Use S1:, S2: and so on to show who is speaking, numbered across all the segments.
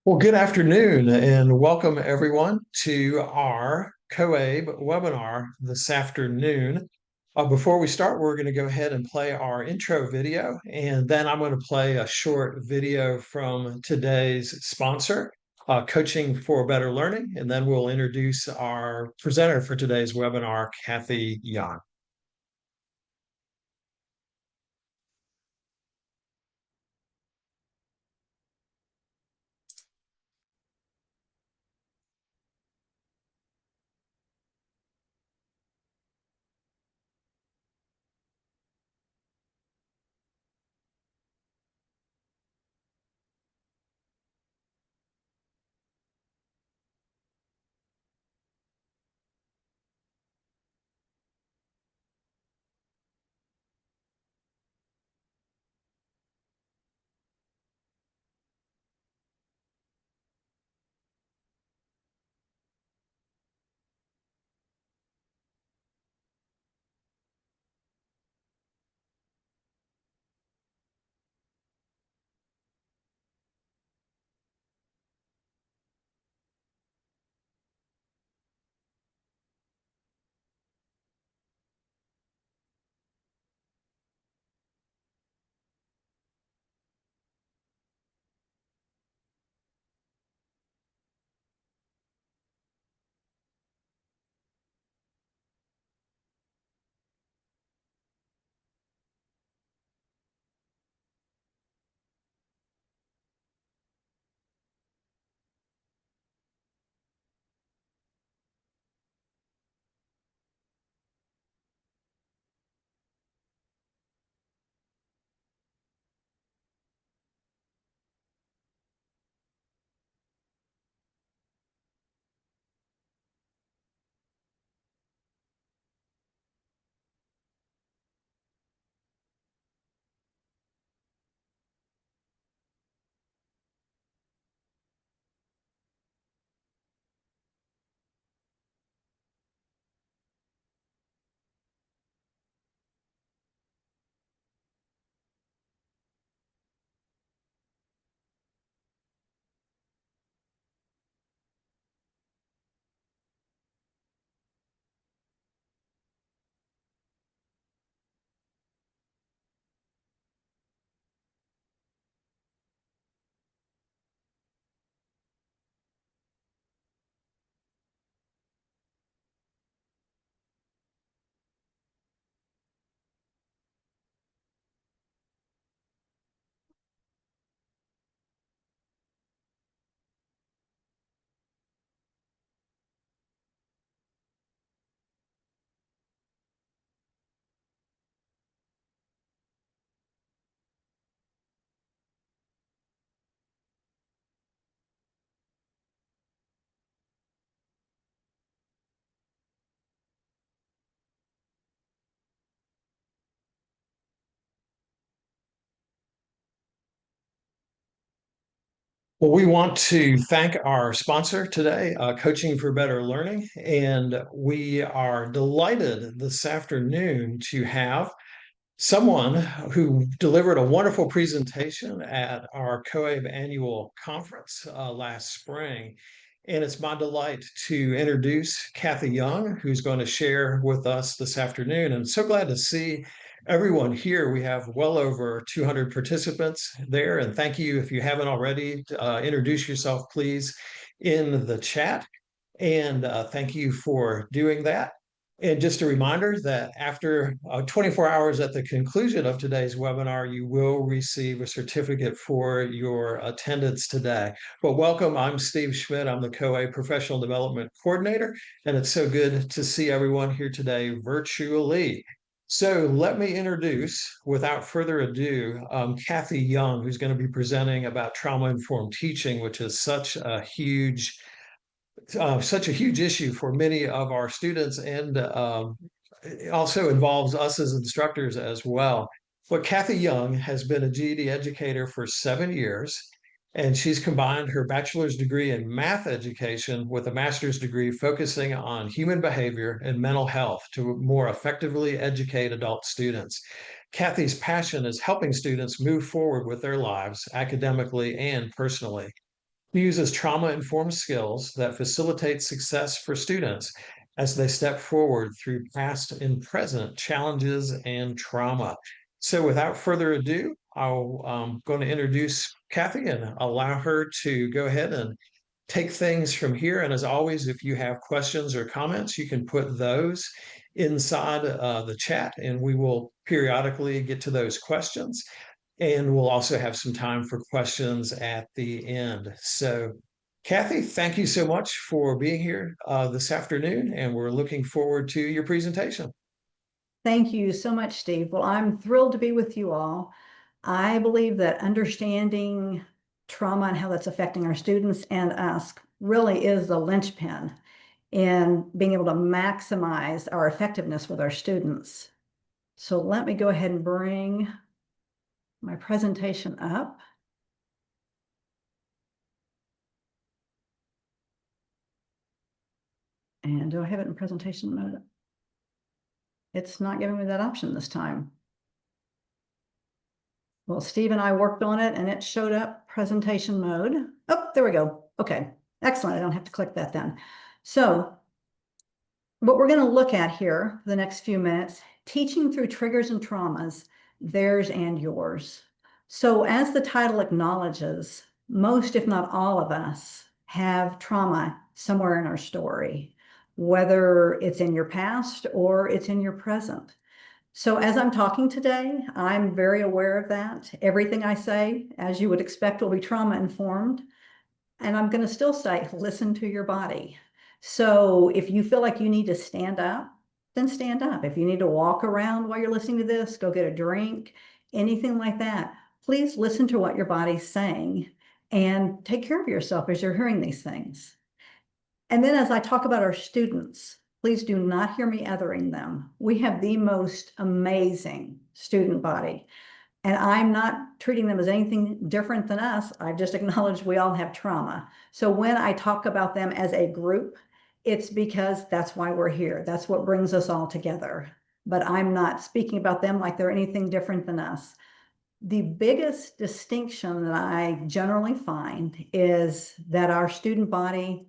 S1: Well, good afternoon and welcome everyone to our COABE webinar this afternoon. Before we start, we're going to go ahead and play our intro video, and then I'm going to play a short video from today's sponsor, Coaching for Better Learning, and then we'll introduce our presenter for today's webinar, Kathy Young. Well, we want to thank our sponsor today, Coaching for Better Learning, and we are delighted this afternoon to have someone who delivered a wonderful presentation at our COABE annual conference last spring. And it's my delight to introduce Kathy Young, who's going to share with us this afternoon. And I'm so glad to see everyone here. We have well over 200 participants there. And thank you. If you haven't already, introduce yourself, please, in the chat. And thank you for doing that. And just a reminder that after 24 hours at the conclusion of today's webinar, you will receive a certificate for your attendance today. But welcome, I'm Steve Schmidt. I'm the COA Professional Development Coordinator, and it's so good to see everyone here today virtually. So let me introduce, without further ado, Kathy Young, who's going to be presenting about trauma-informed teaching, which is such a huge issue for many of our students, and it also involves us as instructors as well. But Kathy Young has been a GED educator for 7 years, and she's combined her bachelor's degree in math education with a master's degree focusing on human behavior and mental health to more effectively educate adult students. Kathy's passion is helping students move forward with their lives academically and personally. uses trauma-informed skills that facilitate success for students as they step forward through past and present challenges and trauma. So without further ado, I'm going to introduce Kathy and allow her to go ahead and take things from here. And as always, if you have questions or comments, you can put those inside the chat and we will periodically get to those questions. And we'll also have some time for questions at the end. So, Kathy, thank you so much for being here this afternoon, and we're looking forward to your presentation.
S2: Thank you so much, Steve. Well, I'm thrilled to be with you all. I believe that understanding trauma and how that's affecting our students and us really is the linchpin in being able to maximize our effectiveness with our students. So let me go ahead and bring my presentation up. And do I have it in presentation mode? It's not giving me that option this time. Well, Steve and I worked on it and it showed up presentation mode. Oh, there we go. Okay, excellent. I don't have to click that then. So what we're going to look at here for the next few minutes, teaching through triggers and traumas, theirs and yours. So as the title acknowledges, most, if not all of us, have trauma somewhere in our story, whether it's in your past or it's in your present. So as I'm talking today, I'm very aware of that. Everything I say, as you would expect, will be trauma informed. And I'm going to still say, listen to your body. So if you feel like you need to stand up, then stand up. If you need to walk around while you're listening to this, go get a drink, anything like that, please listen to what your body's saying and take care of yourself as you're hearing these things. And then as I talk about our students, please do not hear me othering them. We have the most amazing student body. And I'm not treating them as anything different than us. I've just acknowledged we all have trauma. So when I talk about them as a group, it's because that's why we're here. That's what brings us all together. But I'm not speaking about them like they're anything different than us. The biggest distinction that I generally find is that our student body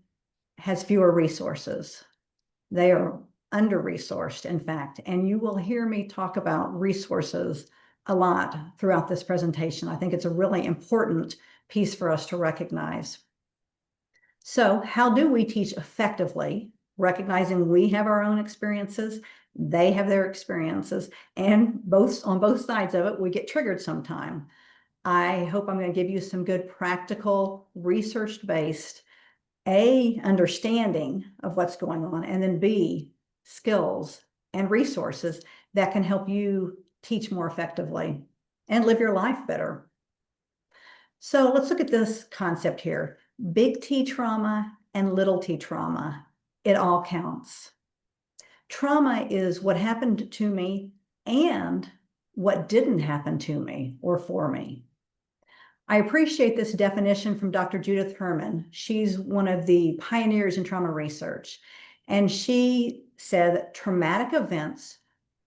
S2: has fewer resources. They are under-resourced, in fact, and you will hear me talk about resources a lot throughout this presentation. I think it's a really important piece for us to recognize. So how do we teach effectively, recognizing we have our own experiences, they have their experiences, and on both sides of it, we get triggered sometime. I hope I'm going to give you some good practical, research-based understanding of what's going on, and then B, skills and resources that can help you teach more effectively and live your life better. So let's look at this concept here. Big T trauma and little t trauma. It all counts. Trauma is what happened to me and what didn't happen to me or for me. I appreciate this definition from Dr. Judith Herman. She's one of the pioneers in trauma research. And she said that traumatic events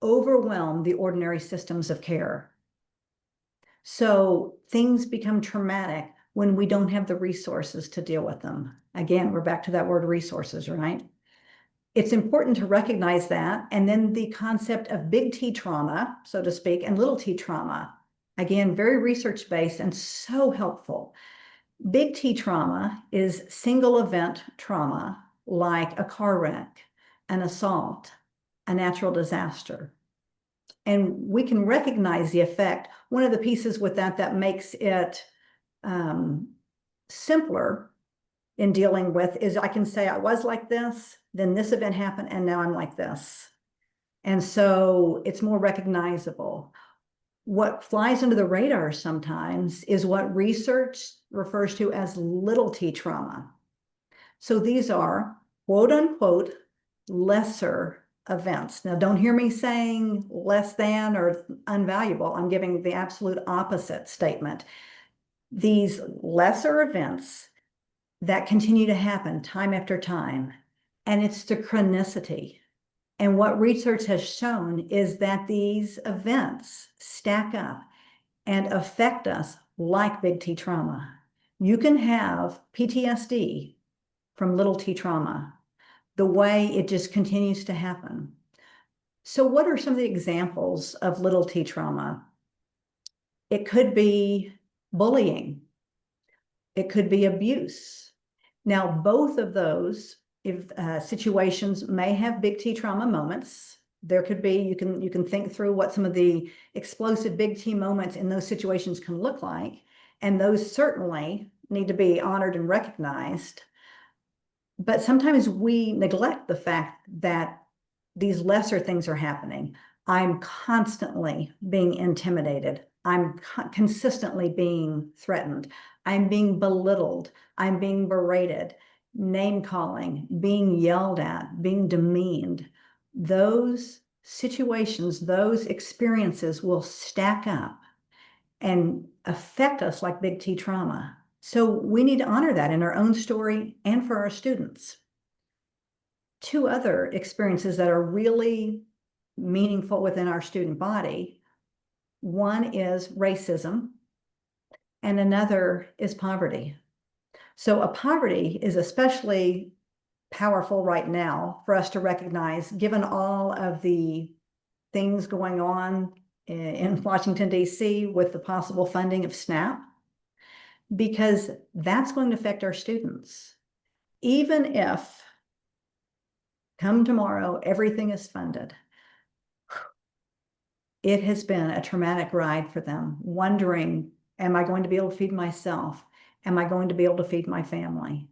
S2: overwhelm the ordinary systems of care. So things become traumatic when we don't have the resources to deal with them. Again, we're back to that word resources, right? It's important to recognize that. And then the concept of big T trauma, so to speak, and little t trauma. Again, very research-based and so helpful. Big T trauma is single event trauma, like a car wreck, an assault, a natural disaster. And we can recognize the effect. One of the pieces with that makes it simpler in dealing with is I can say I was like this, then this event happened, and now I'm like this. And so it's more recognizable. What flies under the radar sometimes is what research refers to as little t trauma. So these are quote unquote lesser events. Now, don't hear me saying less than or unvaluable. I'm giving the absolute opposite statement. These lesser events that continue to happen time after time, and it's the chronicity. And what research has shown is that these events stack up and affect us like big T trauma. You can have PTSD from little t trauma, the way it just continues to happen. So what are some of the examples of little t trauma? It could be bullying. It could be abuse. Now, both of those if situations may have big T trauma moments. There could be, you can think through what some of the explosive big T moments in those situations can look like. And those certainly need to be honored and recognized. But sometimes we neglect the fact that these lesser things are happening. I'm constantly being intimidated. I'm consistently being threatened. I'm being belittled. I'm being berated, name calling, being yelled at, being demeaned. Those situations, those experiences will stack up and affect us like big T trauma. So we need to honor that in our own story and for our students. Two other experiences that are really meaningful within our student body. One is racism, and another is poverty. So a poverty is especially powerful right now for us to recognize, given all of the things going on in Washington, D.C. with the possible funding of SNAP, because that's going to affect our students. Even if come tomorrow, everything is funded, it has been a traumatic ride for them, wondering, am I going to be able to feed myself? Am I going to be able to feed my family?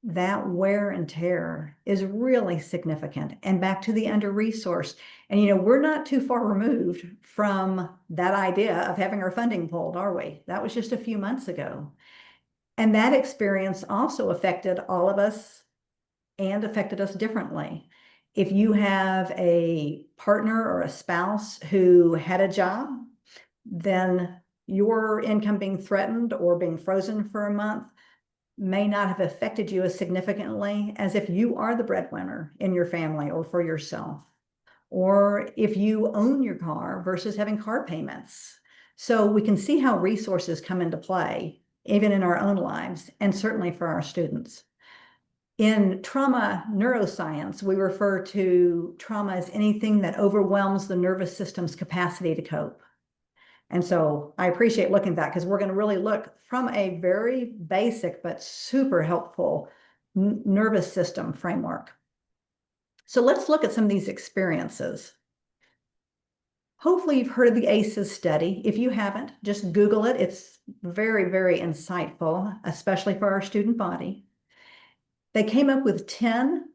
S2: That wear and tear is really significant. And back to the under-resourced. And, we're not too far removed from that idea of having our funding pulled, are we? That was just a few months ago. And that experience also affected all of us and affected us differently. If you have a partner or a spouse who had a job, then your income being threatened or being frozen for a month may not have affected you as significantly as if you are the breadwinner in your family or for yourself, or if you own your car versus having car payments. So we can see how resources come into play, even in our own lives, and certainly for our students. In trauma neuroscience, we refer to trauma as anything that overwhelms the nervous system's capacity to cope. And so I appreciate looking at that because we're going to really look from a very basic but super helpful nervous system framework. So let's look at some of these experiences. Hopefully you've heard of the ACEs study. If you haven't, just Google it. It's very, very insightful, especially for our student body. They came up with 10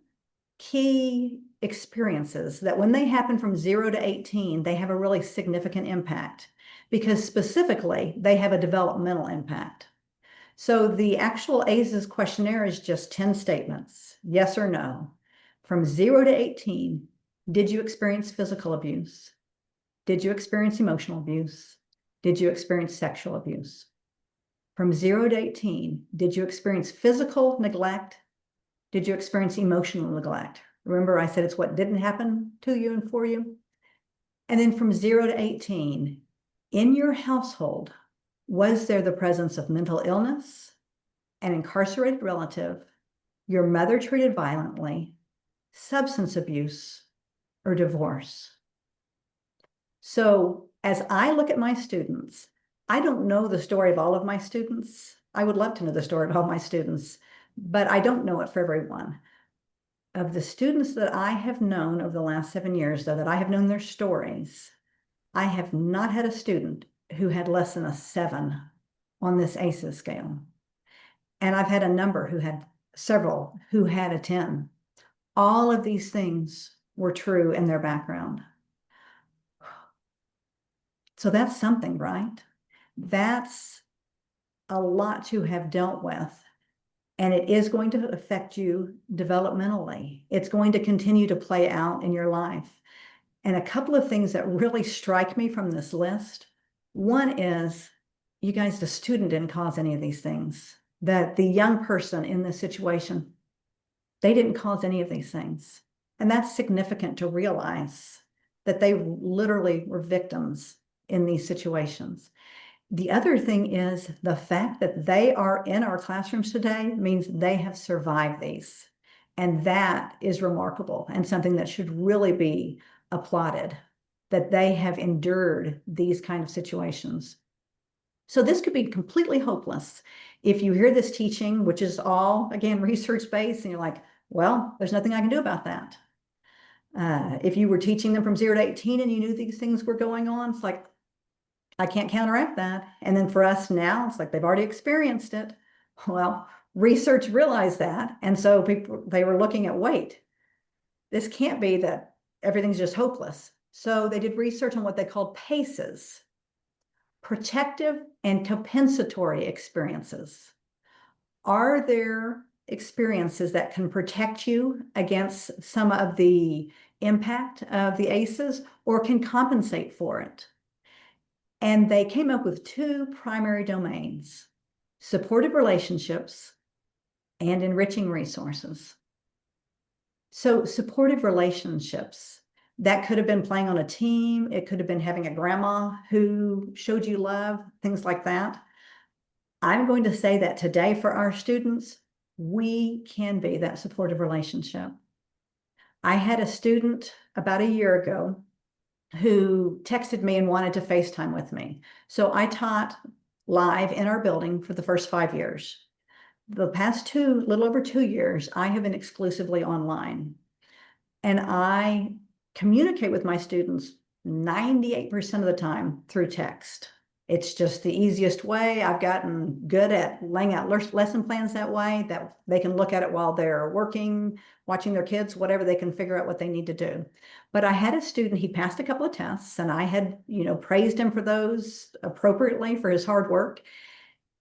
S2: key experiences that when they happen from 0 to 18, they have a really significant impact because specifically they have a developmental impact. So the actual ACEs questionnaire is just 10 statements, yes or no. From 0 to 18, did you experience physical abuse? Did you experience emotional abuse? Did you experience sexual abuse? From 0 to 18, did you experience physical neglect? Did you experience emotional neglect? Remember, I said it's what didn't happen to you and for you. And then from 0 to 18, in your household, was there the presence of mental illness, an incarcerated relative, your mother treated violently, substance abuse, or divorce? So as I look at my students, I don't know the story of all of my students. I would love to know the story of all my students, but I don't know it for everyone. Of the students that I have known over the last 7 years, though, that I have known their stories, I have not had a student who had less than a 7 on this ACEs scale. And I've had a number who had several who had a 10. All of these things were true in their background. So that's something, right? That's a lot to have dealt with. And it is going to affect you developmentally. It's going to continue to play out in your life. And a couple of things that really strike me from this list. One is, you guys, the student didn't cause any of these things. That the young person in this situation, they didn't cause any of these things. And that's significant to realize that they literally were victims in these situations. The other thing is the fact that they are in our classrooms today means they have survived these. And that is remarkable and something that should really be applauded, that they have endured these kind of situations. So this could be completely hopeless if you hear this teaching, which is all, again, research-based, and you're like, well, there's nothing I can do about that. If you were teaching them from 0 to 18 and you knew these things were going on, it's like, I can't counteract that. And then for us now, it's like they've already experienced it. Well, research realized that. And so people, they were looking at, wait, this can't be that everything's just hopeless. So they did research on what they called PACEs, protective and compensatory experiences. Are there experiences that can protect you against some of the impact of the ACEs or can compensate for it? And they came up with two primary domains: supportive relationships and enriching resources. So supportive relationships, that could have been playing on a team. It could have been having a grandma who showed you love, things like that. I'm going to say that today for our students, we can be that supportive relationship. I had a student about a year ago who texted me and wanted to FaceTime with me. So I taught live in our building for the first 5 years. The past little over 2 years, I have been exclusively online. And I communicate with my students 98% of the time through text. It's just the easiest way. I've gotten good at laying out lesson plans that way, that they can look at it while they're working, watching their kids, whatever, they can figure out what they need to do. But I had a student, he passed a couple of tests, and I had, praised him for those appropriately for his hard work.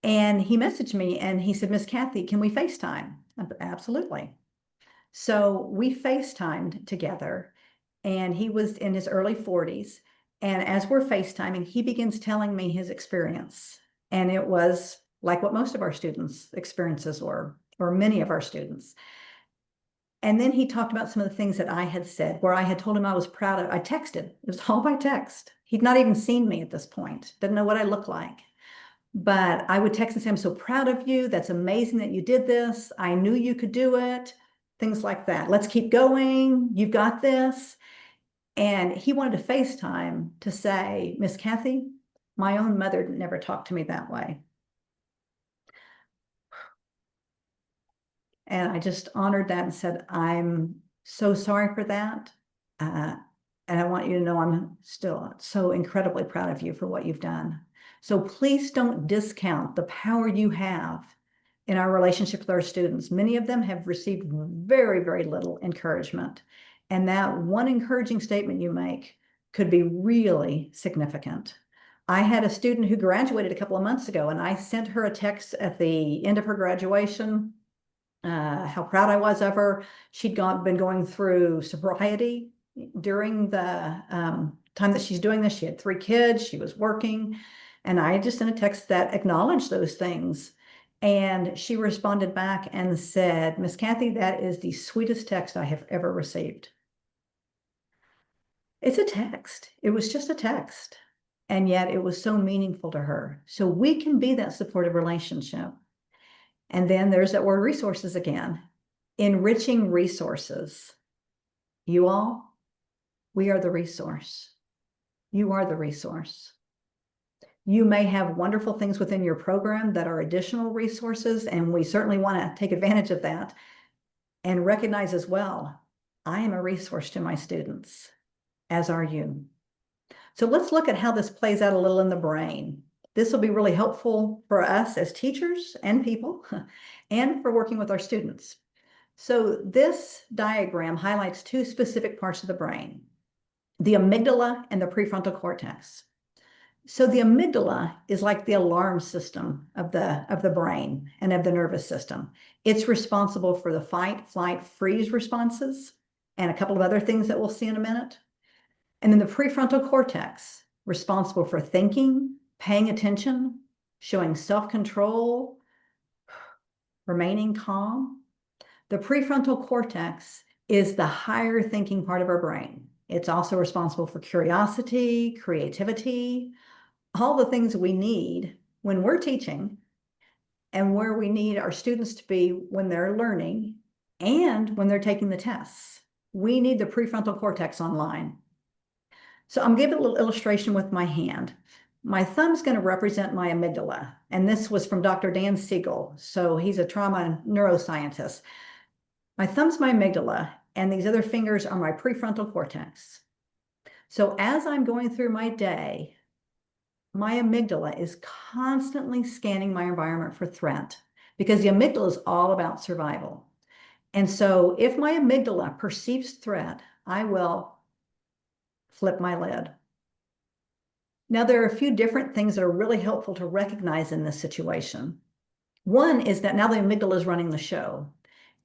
S2: And he messaged me and he said, Miss Kathy, can we FaceTime? Absolutely. So we FaceTimed together, and he was in his early 40s. And as we're FaceTiming, he begins telling me his experience. And it was like what most of our students' experiences were, or many of our students. And then he talked about some of the things that I had said, where I had told him I was proud of. I texted. It was all by text. He'd not even seen me at this point, didn't know what I looked like. But I would text and say, I'm so proud of you. That's amazing that you did this. I knew you could do it. Things like that. Let's keep going. You've got this. And he wanted to FaceTime to say, Miss Kathy, my own mother never talked to me that way. And I just honored that and said, I'm so sorry for that. And I want you to know I'm still so incredibly proud of you for what you've done. So please don't discount the power you have in our relationship with our students. Many of them have received very, very little encouragement. And that one encouraging statement you make could be really significant. I had a student who graduated a couple of months ago, and I sent her a text at the end of her graduation, how proud I was of her. She'd been going through sobriety during the time that she's doing this. She had 3 kids, she was working, and I just sent a text that acknowledged those things. And she responded back and said, Miss Kathy, that is the sweetest text I have ever received. It's a text. It was just a text. And yet it was so meaningful to her. So we can be that supportive relationship. And then there's that word resources again. Enriching resources. You all, we are the resource. You are the resource. You may have wonderful things within your program that are additional resources, and we certainly want to take advantage of that and recognize as well, I am a resource to my students, as are you. So let's look at how this plays out a little in the brain. This will be really helpful for us as teachers and people, and for working with our students. So this diagram highlights 2 specific parts of the brain, the amygdala and the prefrontal cortex. So the amygdala is like the alarm system of the brain and of the nervous system. It's responsible for the fight, flight, freeze responses, and a couple of other things that we'll see in a minute. And then the prefrontal cortex, responsible for thinking, paying attention, showing self-control, remaining calm. The prefrontal cortex is the higher thinking part of our brain. It's also responsible for curiosity, creativity, all the things we need when we're teaching and where we need our students to be when they're learning and when they're taking the tests. We need the prefrontal cortex online. So I'm giving a little illustration with my hand. My thumb's going to represent my amygdala. And this was from Dr. Dan Siegel. So he's a trauma and neuroscientist. My thumb's my amygdala, and these other fingers are my prefrontal cortex. So as I'm going through my day, my amygdala is constantly scanning my environment for threat because the amygdala is all about survival. And so if my amygdala perceives threat, I will flip my lid. Now, there are a few different things that are really helpful to recognize in this situation. One is that now the amygdala is running the show,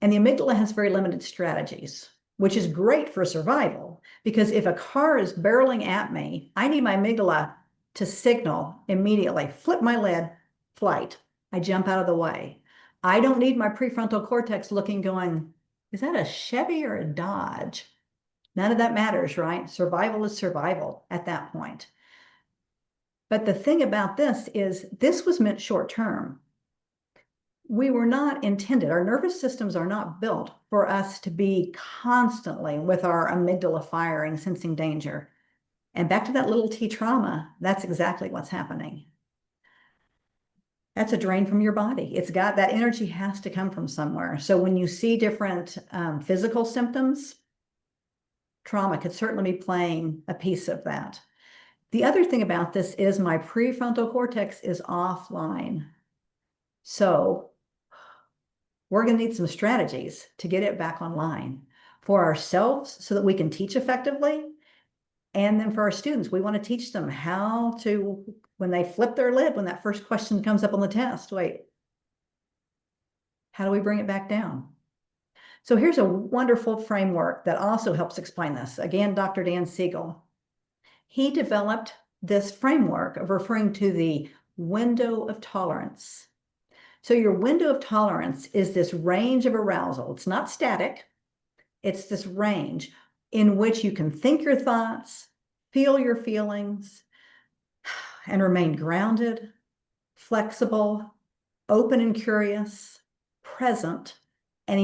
S2: and the amygdala has very limited strategies, which is great for survival, because if a car is barreling at me, I need my amygdala to signal immediately, flip my lid, flight. I jump out of the way. I don't need my prefrontal cortex looking, going, is that a Chevy or a Dodge? None of that matters, right? Survival is survival at that point. But the thing about this is this was meant short term. We were not intended, our nervous systems are not built for us to be constantly with our amygdala firing, sensing danger. And back to that little T trauma, that's exactly what's happening. That's a drain from your body. It's got that energy has to come from somewhere. So when you see different physical symptoms, trauma could certainly be playing a piece of that. The other thing about this is my prefrontal cortex is offline. So we're going to need some strategies to get it back online for ourselves so that we can teach effectively. And then for our students, we want to teach them how to, when they flip their lid, when that first question comes up on the test, wait, how do we bring it back down? So here's a wonderful framework that also helps explain this. Again, Dr. Dan Siegel. He developed this framework of referring to the window of tolerance. So your window of tolerance is this range of arousal. It's not static. It's this range in which you can think your thoughts, feel your feelings, and remain grounded, flexible, open and curious, present, and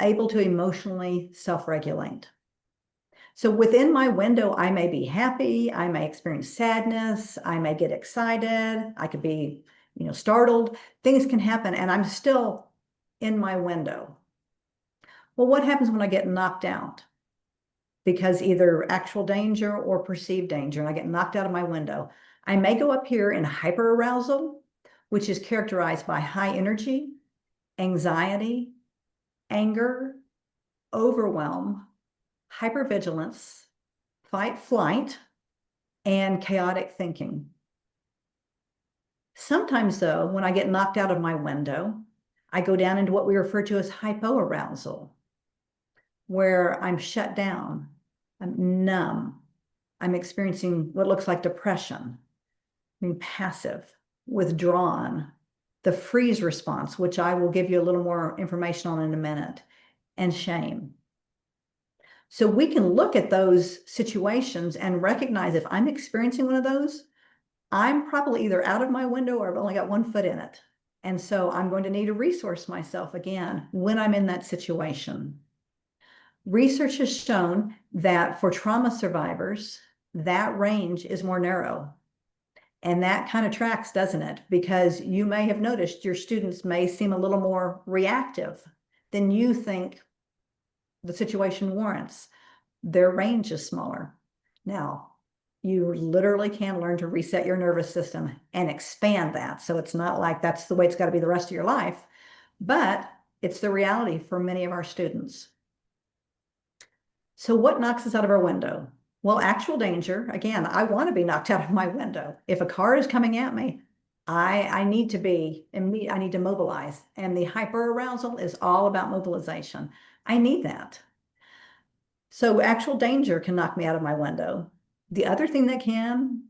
S2: able to emotionally self-regulate. So within my window, I may be happy, I may experience sadness, I may get excited, I could be, startled. Things can happen, and I'm still in my window. Well, what happens when I get knocked out? Because either actual danger or perceived danger, and I get knocked out of my window. I may go up here in hyperarousal, which is characterized by high energy, anxiety, anger, overwhelm, hypervigilance, fight, flight, and chaotic thinking. Sometimes, though, when I get knocked out of my window, I go down into what we refer to as hypoarousal, where I'm shut down, I'm numb, I'm experiencing what looks like depression, passive, withdrawn, the freeze response, which I will give you a little more information on in a minute, and shame. So we can look at those situations and recognize if I'm experiencing one of those, I'm probably either out of my window or I've only got one foot in it. And so I'm going to need to resource myself again when I'm in that situation. Research has shown that for trauma survivors, that range is more narrow. And that kind of tracks, doesn't it? Because you may have noticed your students may seem a little more reactive than you think the situation warrants. Their range is smaller. Now, you literally can learn to reset your nervous system and expand that. So it's not like that's the way it's got to be the rest of your life, but it's the reality for many of our students. So what knocks us out of our window? Well, actual danger. Again, I want to be knocked out of my window. If a car is coming at me, I need to mobilize. And the hyperarousal is all about mobilization. I need that. So actual danger can knock me out of my window. The other thing that can,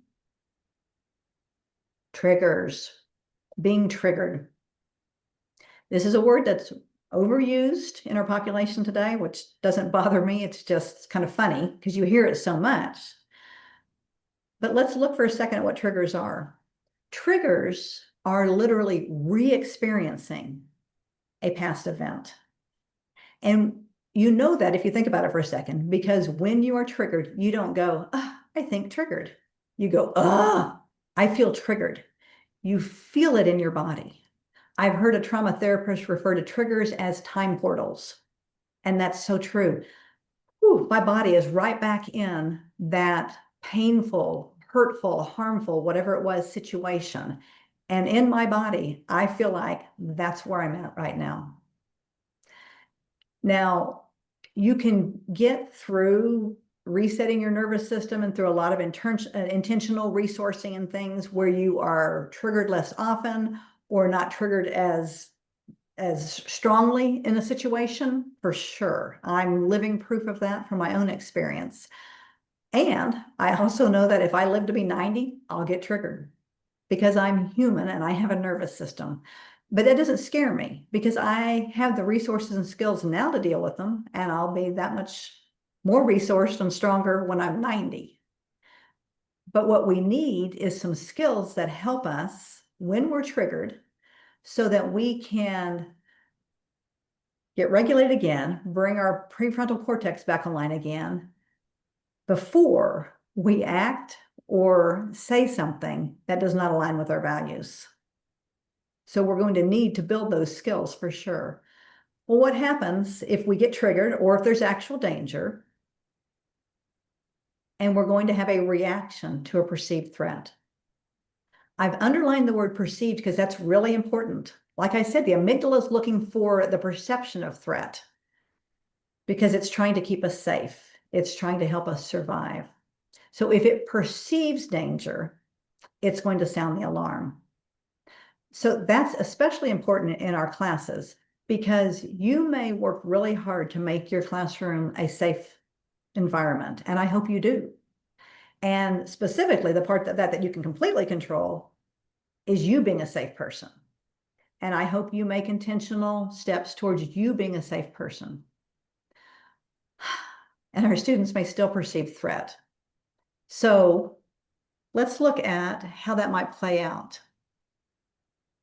S2: triggers, being triggered. This is a word that's overused in our population today, which doesn't bother me. It's just kind of funny because you hear it so much. But let's look for a second at what triggers are. Triggers are literally re-experiencing a past event. And you know that if you think about it for a second, because when you are triggered, you don't go, ah, I think triggered. You go, ah, I feel triggered. You feel it in your body. I've heard a trauma therapist refer to triggers as time portals. And that's so true. Whew, my body is right back in that painful, hurtful, harmful, whatever it was situation. And in my body, I feel like that's where I'm at right now. Now, you can get through resetting your nervous system and through a lot of intentional resourcing and things where you are triggered less often or not triggered as strongly in a situation, for sure. I'm living proof of that from my own experience. And I also know that if I live to be 90, I'll get triggered because I'm human and I have a nervous system. But that doesn't scare me because I have the resources and skills now to deal with them, and I'll be that much more resourced and stronger when I'm 90. But what we need is some skills that help us when we're triggered so that we can get regulated again, bring our prefrontal cortex back online again before we act or say something that does not align with our values. So we're going to need to build those skills for sure. Well, what happens if we get triggered or if there's actual danger and we're going to have a reaction to a perceived threat? I've underlined the word perceived because that's really important. Like I said, the amygdala is looking for the perception of threat because it's trying to keep us safe. It's trying to help us survive. So if it perceives danger, it's going to sound the alarm. So that's especially important in our classes because you may work really hard to make your classroom a safe environment, and I hope you do. And specifically, the part that you can completely control is you being a safe person. And I hope you make intentional steps towards you being a safe person. And our students may still perceive threat. So let's look at how that might play out.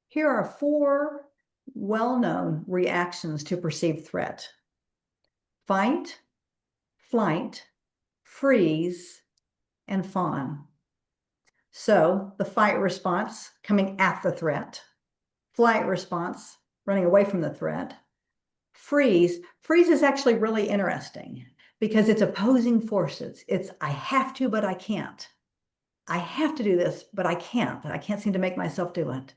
S2: Here are 4 well-known reactions to perceived threat: fight, flight, freeze, and fawn. So the fight response, coming at the threat. Flight response, running away from the threat. Freeze is actually really interesting because it's opposing forces. It's I have to, but I can't. I have to do this, but I can't. But I can't seem to make myself do it.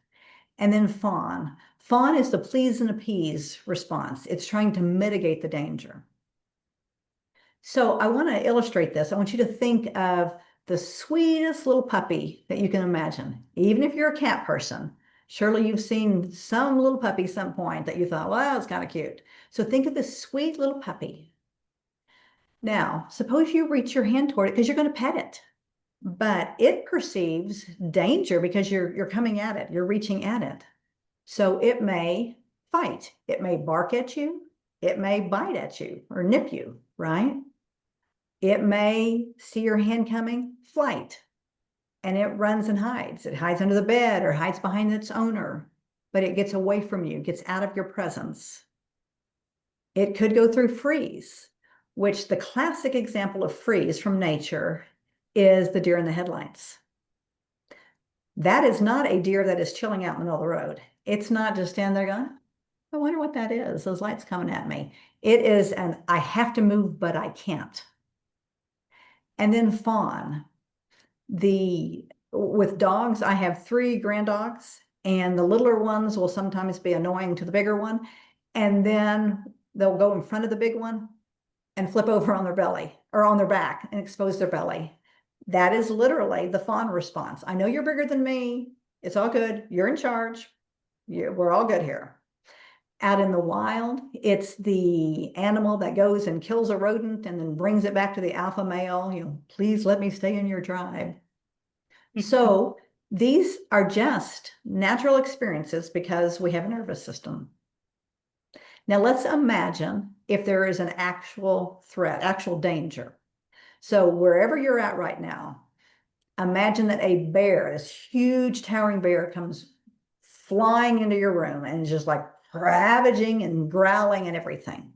S2: And then fawn. Fawn is the please and appease response. It's trying to mitigate the danger. So I want to illustrate this. I want you to think of the sweetest little puppy that you can imagine. Even if you're a cat person, surely you've seen some little puppy some point that you thought, well, it's kind of cute. So think of this sweet little puppy. Now, suppose you reach your hand toward it because you're going to pet it, but it perceives danger because you're coming at it, you're reaching at it. So it may fight, it may bark at you, it may bite at you or nip you, right? It may see your hand coming, flight, and it runs and hides. It hides under the bed or hides behind its owner, but it gets away from you, gets out of your presence. It could go through freeze, which the classic example of freeze from nature is the deer in the headlights. That is not a deer that is chilling out in the middle of the road. It's not just standing there going, I wonder what that is, those lights coming at me. It is an I have to move, but I can't. And then fawn. With dogs, I have 3 grand dogs, and the littler ones will sometimes be annoying to the bigger one. And then they'll go in front of the big one and flip over on their belly or on their back and expose their belly. That is literally the fawn response. I know you're bigger than me. It's all good. You're in charge. We're all good here. Out in the wild, it's the animal that goes and kills a rodent and then brings it back to the alpha male. Please let me stay in your tribe. So these are just natural experiences because we have a nervous system. Now let's imagine if there is an actual threat, actual danger. So wherever you're at right now, Imagine that a bear, this huge towering bear, comes flying into your room and is just like ravaging and growling and everything.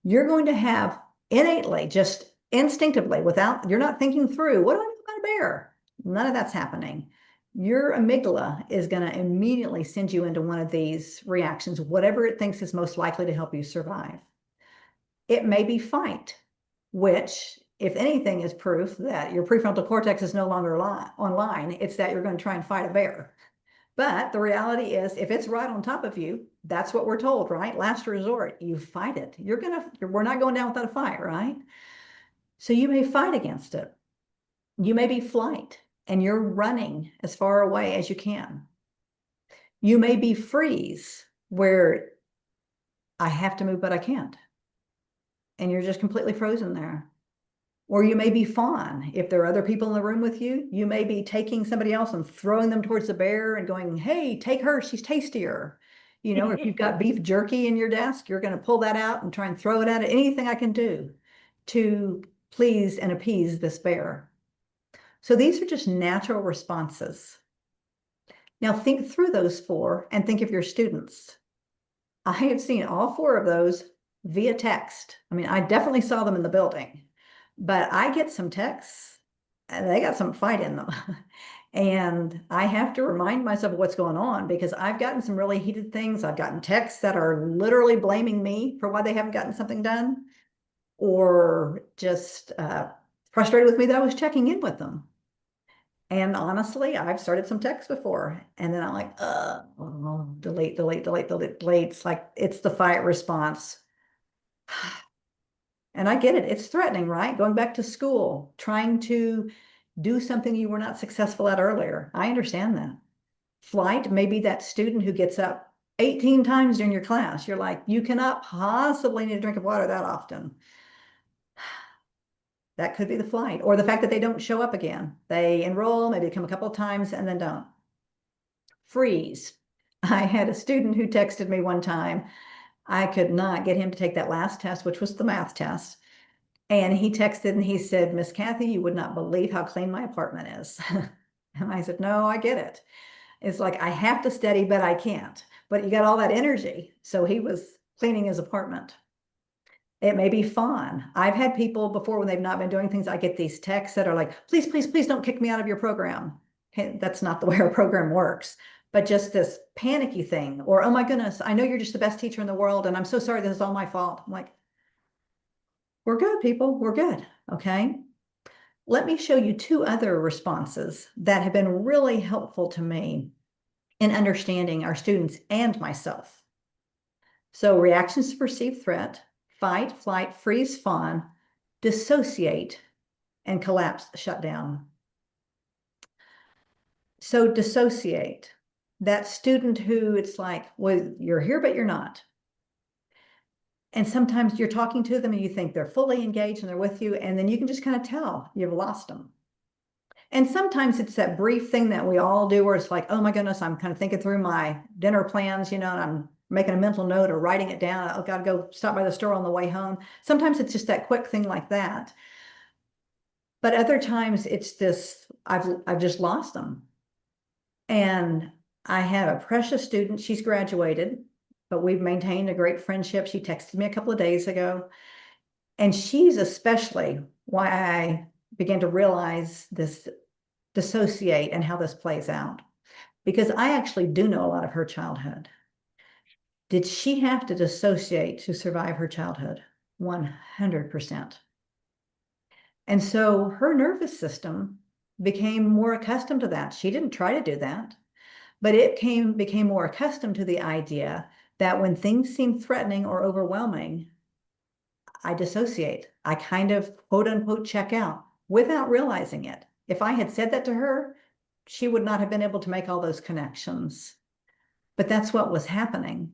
S2: You're going to have innately, just instinctively, without, you're not thinking through, what do I know about a bear? None of that's happening. Your amygdala is going to immediately send you into one of these reactions, whatever it thinks is most likely to help you survive. It may be fight, which, if anything, is proof that your prefrontal cortex is no longer online. It's that you're going to try and fight a bear. But the reality is, if it's right on top of you, that's what we're told, right? Last resort, you fight it. We're not going down without a fight, right? So you may fight against it. You may be flight and you're running as far away as you can. You may be freeze, where I have to move, but I can't. And you're just completely frozen there. Or you may be fawn. If there are other people in the room with you, you may be taking somebody else and throwing them towards the bear and going, hey, take her, she's tastier. Or if you've got beef jerky in your desk, you're going to pull that out and try and throw it at it. Anything I can do to please and appease this bear. So these are just natural responses. Now think through those four and think of your students. I have seen all four of those via text. I mean, I definitely saw them in the building, but I get some texts and they got some fight in them. And I have to remind myself of what's going on, because I've gotten some really heated things. I've gotten texts that are literally blaming me for why they haven't gotten something done, or just frustrated with me that I was checking in with them. And honestly, I've started some texts before, and then I'm like, delete, delete, delete, delete, delete. It's like, it's the fight response. And I get it. It's threatening, right? Going back to school, trying to do something you were not successful at earlier. I understand that. Flight may be that student who gets up 18 times during your class. You're like, you cannot possibly need a drink of water that often. That could be the flight, or the fact that they don't show up again. They enroll, maybe come a couple of times and then don't. Freeze. I had a student who texted me one time. I could not get him to take that last test, which was the math test. And he texted and he said, Miss Kathy, you would not believe how clean my apartment is. And I said, no, I get it. It's like, I have to study, but I can't. But you got all that energy. So he was cleaning his apartment. It may be fun. I've had people before, when they've not been doing things, I get these texts that are like, please, please, please don't kick me out of your program. Okay, that's not the way our program works. But just this panicky thing, or, oh my goodness, I know you're just the best teacher in the world, and I'm so sorry, this is all my fault. I'm like, we're good, people, we're good, okay? Let me show you two other responses that have been really helpful to me in understanding our students and myself. So reactions to perceived threat: fight, flight, freeze, fawn, dissociate, and collapse, shut down. So dissociate, that student who it's like, well, you're here, but you're not. And sometimes you're talking to them and you think they're fully engaged and they're with you, and then you can just kind of tell you've lost them. And sometimes it's that brief thing that we all do where it's like, oh my goodness, I'm kind of thinking through my dinner plans, and I'm making a mental note or writing it down. I've got to go stop by the store on the way home. Sometimes it's just that quick thing like that. But other times it's this, I've just lost them. And I have a precious student. She's graduated, but we've maintained a great friendship. She texted me a couple of days ago, and she's especially why I began to realize this dissociate and how this plays out, because I actually do know a lot of her childhood. Did she have to dissociate to survive her childhood? 100%. And so her nervous system became more accustomed to that. She didn't try to do that, but it became more accustomed to the idea that when things seem threatening or overwhelming, I dissociate. I kind of quote unquote check out without realizing it. If I had said that to her, she would not have been able to make all those connections. But that's what was happening.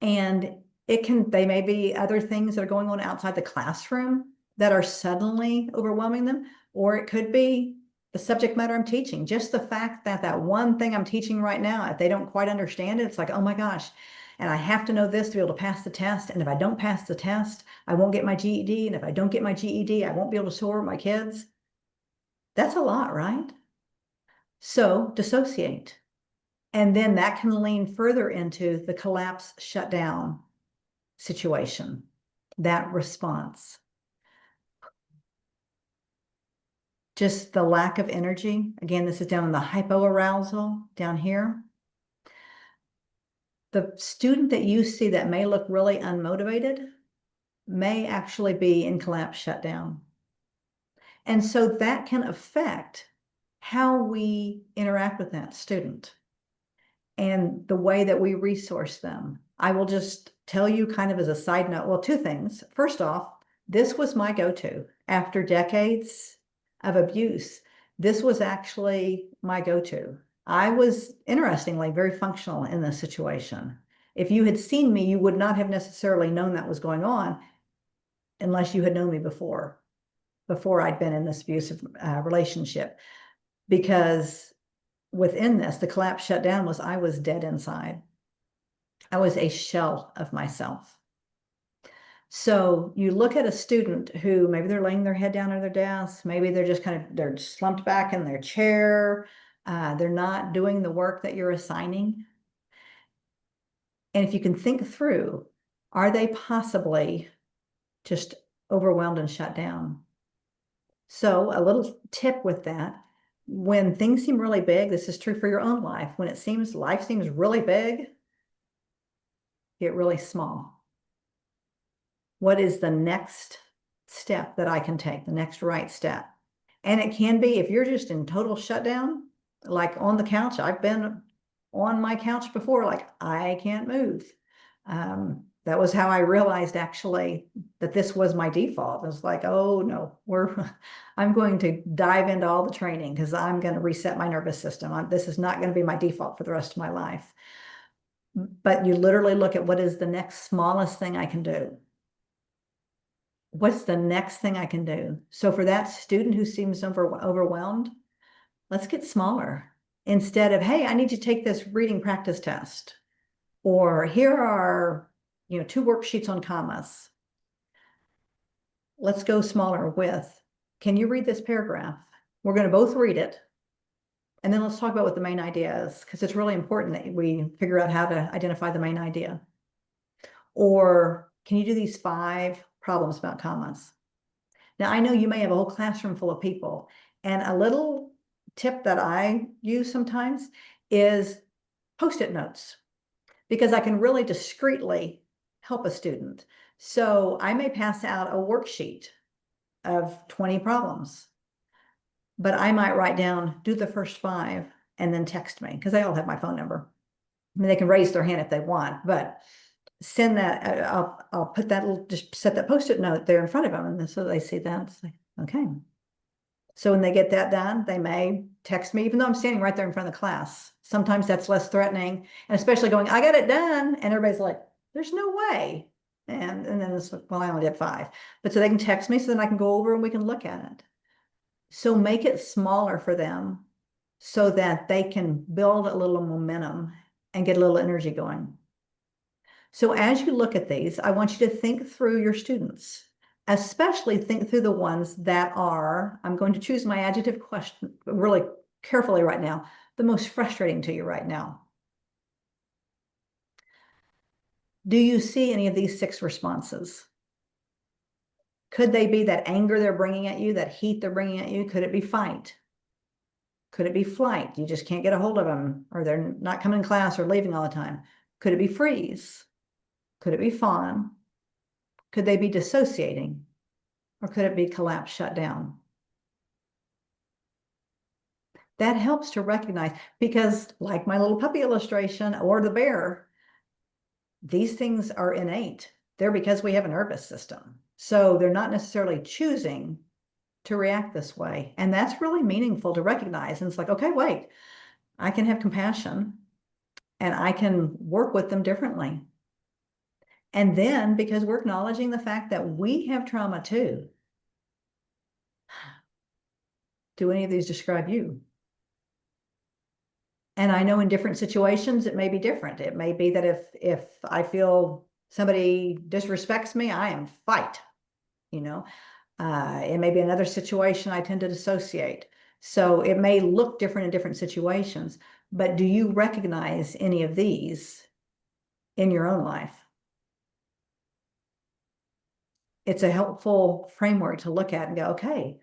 S2: And they may be other things that are going on outside the classroom that are suddenly overwhelming them, or it could be the subject matter I'm teaching. Just the fact that that one thing I'm teaching right now, if they don't quite understand it, it's like, oh my gosh, and I have to know this to be able to pass the test. And if I don't pass the test, I won't get my GED. And if I don't get my GED, I won't be able to score my kids. That's a lot, right? So dissociate. And then that can lean further into the collapse shutdown situation, that response. Just the lack of energy. Again, this is down in the hypoarousal down here. The student that you see that may look really unmotivated may actually be in collapse shutdown. And so that can affect how we interact with that student and the way that we resource them. I will just tell you kind of as a side note, well, two things. First off, this was my go-to after decades of abuse. This was actually my go-to. I was, interestingly, very functional in this situation. If you had seen me, you would not have necessarily known that was going on unless you had known me before I'd been in this abusive relationship. Because within this, the collapse shutdown was I was dead inside. I was a shell of myself. So you look at a student who maybe they're laying their head down at their desk, maybe they're just they're slumped back in their chair, they're not doing the work that you're assigning. And if you can think through, are they possibly just overwhelmed and shut down? So a little tip with that, when things seem really big, this is true for your own life. When life seems really big, get really small. What is the next step that I can take, the next right step? And it can be, if you're just in total shutdown, like on the couch, I've been on my couch before, like I can't move. That was how I realized actually that this was my default. It was like, oh no, I'm going to dive into all the training because I'm going to reset my nervous system. This is not going to be my default for the rest of my life. But you literally look at what is the next smallest thing I can do. What's the next thing I can do? So for that student who seems overwhelmed, let's get smaller. Instead of, hey, I need to take this reading practice test. Or here are, 2 worksheets on commas. Let's go smaller with, can you read this paragraph? We're going to both read it. And then let's talk about what the main idea is, because it's really important that we figure out how to identify the main idea. Or can you do these 5 problems about commas? Now, I know you may have a whole classroom full of people, and a little tip that I use sometimes is Post-it notes, because I can really discreetly help a student. So I may pass out a worksheet of 20 problems, but I might write down, do the first 5, and then text me, because they all have my phone number. I mean, they can raise their hand if they want, but send that, I'll put that just set that Post-it note there in front of them, and so they see that, it's like, okay. So when they get that done, they may text me, even though I'm standing right there in front of the class. Sometimes that's less threatening, and especially going, I got it done, and everybody's like, there's no way. And then it's like, well, I only did 5. But so they can text me so then I can go over and we can look at it. So make it smaller for them so that they can build a little momentum and get a little energy going. So as you look at these, I want you to think through your students, especially think through the ones that are, I'm going to choose my adjective question really carefully right now, the most frustrating to you right now. Do you see any of these 6 responses? Could they be that anger they're bringing at you, that heat they're bringing at you? Could it be fight? Could it be flight? You just can't get a hold of them, or they're not coming to class or leaving all the time. Could it be freeze? Could it be fawn? Could they be dissociating? Or could it be collapse, shut down? That helps to recognize, because like my little puppy illustration or the bear, these things are innate. They're because we have a nervous system. So they're not necessarily choosing to react this way. And that's really meaningful to recognize. And it's like, okay, wait, I can have compassion and I can work with them differently. And then because we're acknowledging the fact that we have trauma too. Do any of these describe you? And I know in different situations, it may be different. It may be that if I feel somebody disrespects me, I am fight, you know. It may be another situation I tend to dissociate. So it may look different in different situations, but do you recognize any of these in your own life? It's a helpful framework to look at and go, okay,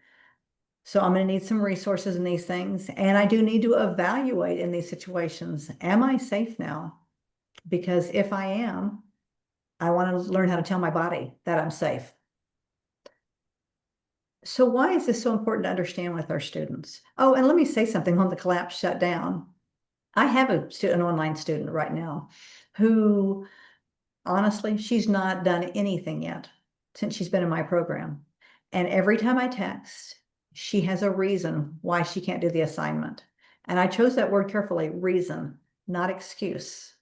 S2: so I'm going to need some resources in these things. And I do need to evaluate in these situations. Am I safe now? Because if I am, I want to learn how to tell my body that I'm safe. So why is this so important to understand with our students? Oh, and let me say something on the collapse shutdown. I have an online student right now who, honestly, she's not done anything yet since she's been in my program. And every time I text, she has a reason why she can't do the assignment. And I chose that word carefully, reason, not excuse,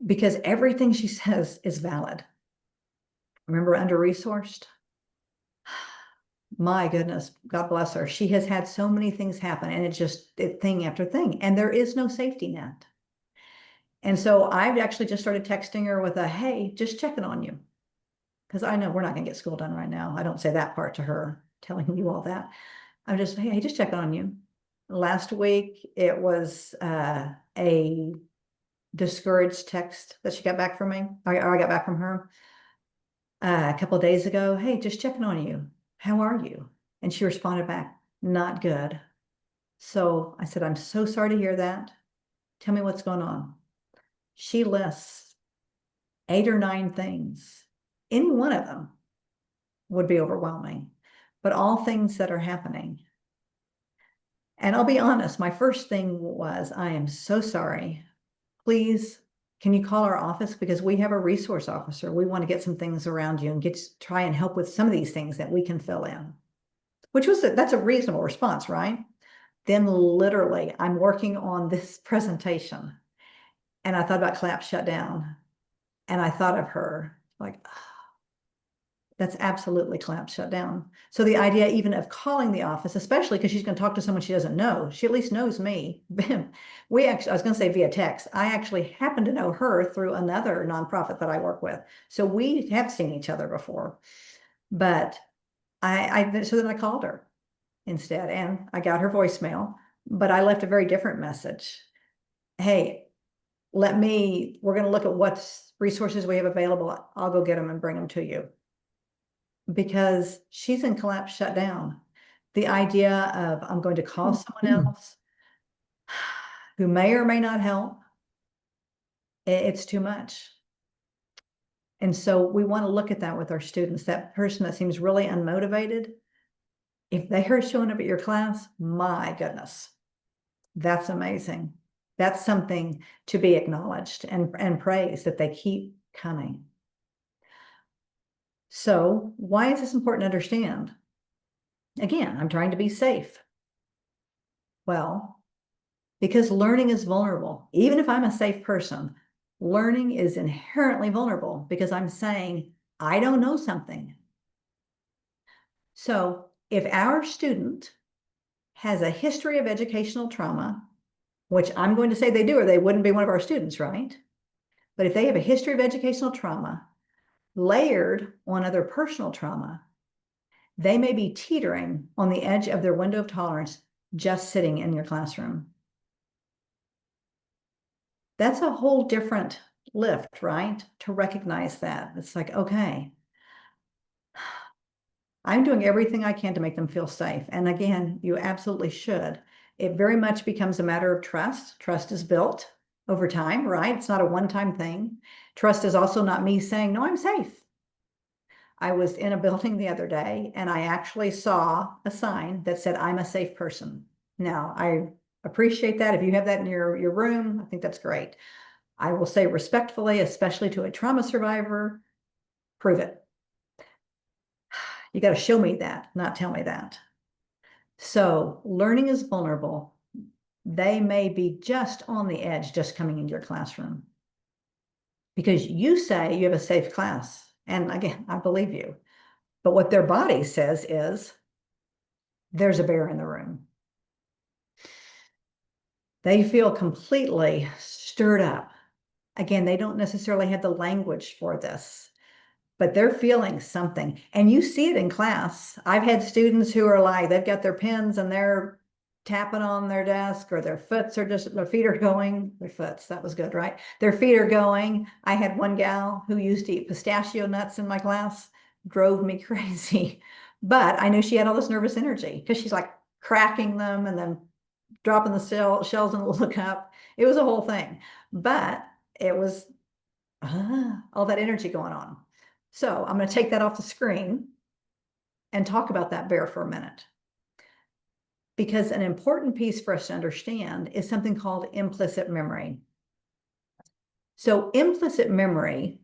S2: because everything she says is valid. Remember, under-resourced? My goodness, God bless her. She has had so many things happen, and it's just thing after thing, and there is no safety net. And so I've actually just started texting her with a, hey, just checking on you. Because I know we're not going to get school done right now. I don't say that part to her, telling you all that. I'm just, hey, just checking on you. Last week, it was a discouraged text that she got back from me, or I got back from her. A couple of days ago, hey, just checking on you. How are you? And she responded back, not good. So I said, I'm so sorry to hear that. Tell me what's going on. She lists 8 or 9 things. Any one of them would be overwhelming, but all things that are happening. And I'll be honest, my first thing was, I am so sorry. Please, can you call our office? Because we have a resource officer. We want to get some things around you and try and help with some of these things that we can fill in. That's a reasonable response, right? Then literally, I'm working on this presentation and I thought about collapse shutdown and I thought of her like, that's absolutely collapse shutdown. So the idea even of calling the office, especially because she's going to talk to someone she doesn't know, she at least knows me. I was going to say via text. I actually happen to know her through another nonprofit that I work with. So we have seen each other before, but so then I called her instead and I got her voicemail, but I left a very different message. Hey, we're going to look at what resources we have available. I'll go get them and bring them to you. Because she's in collapse shutdown. The idea of I'm going to call someone else who may or may not help, it's too much. And so we want to look at that with our students. That person that seems really unmotivated, if they are showing up at your class, my goodness, that's amazing. That's something to be acknowledged and praised that they keep coming. So why is this important to understand? Again, I'm trying to be safe. Well, because learning is vulnerable. Even if I'm a safe person, learning is inherently vulnerable because I'm saying, I don't know something. So if our student has a history of educational trauma, which I'm going to say they do, or they wouldn't be one of our students, right? But if they have a history of educational trauma layered on other personal trauma, they may be teetering on the edge of their window of tolerance just sitting in your classroom. That's a whole different lift, right? To recognize that. It's like, okay, I'm doing everything I can to make them feel safe. And again, you absolutely should. It very much becomes a matter of trust. Trust is built over time, right? It's not a one-time thing. Trust is also not me saying, no, I'm safe. I was in a building the other day and I actually saw a sign that said, I'm a safe person. Now, I appreciate that. If you have that in your room, I think that's great. I will say respectfully, especially to a trauma survivor, prove it. You got to show me that, not tell me that. So learning is vulnerable. They may be just on the edge, just coming into your classroom. Because you say you have a safe class. And again, I believe you. But what their body says is, there's a bear in the room. They feel completely stirred up. Again, they don't necessarily have the language for this. but they're feeling something. And you see it in class. I've had students who are like, they've got their pens and they're tapping on their desk, or their feet are going, their foots, that was good, right? Their feet are going. I had one gal who used to eat pistachio nuts in my class, drove me crazy. But I knew she had all this nervous energy because she's like cracking them and then dropping the shells in the little cup. It was a whole thing, but it was all that energy going on. So I'm going to take that off the screen and talk about that bear for a minute. Because an important piece for us to understand is something called implicit memory. So implicit memory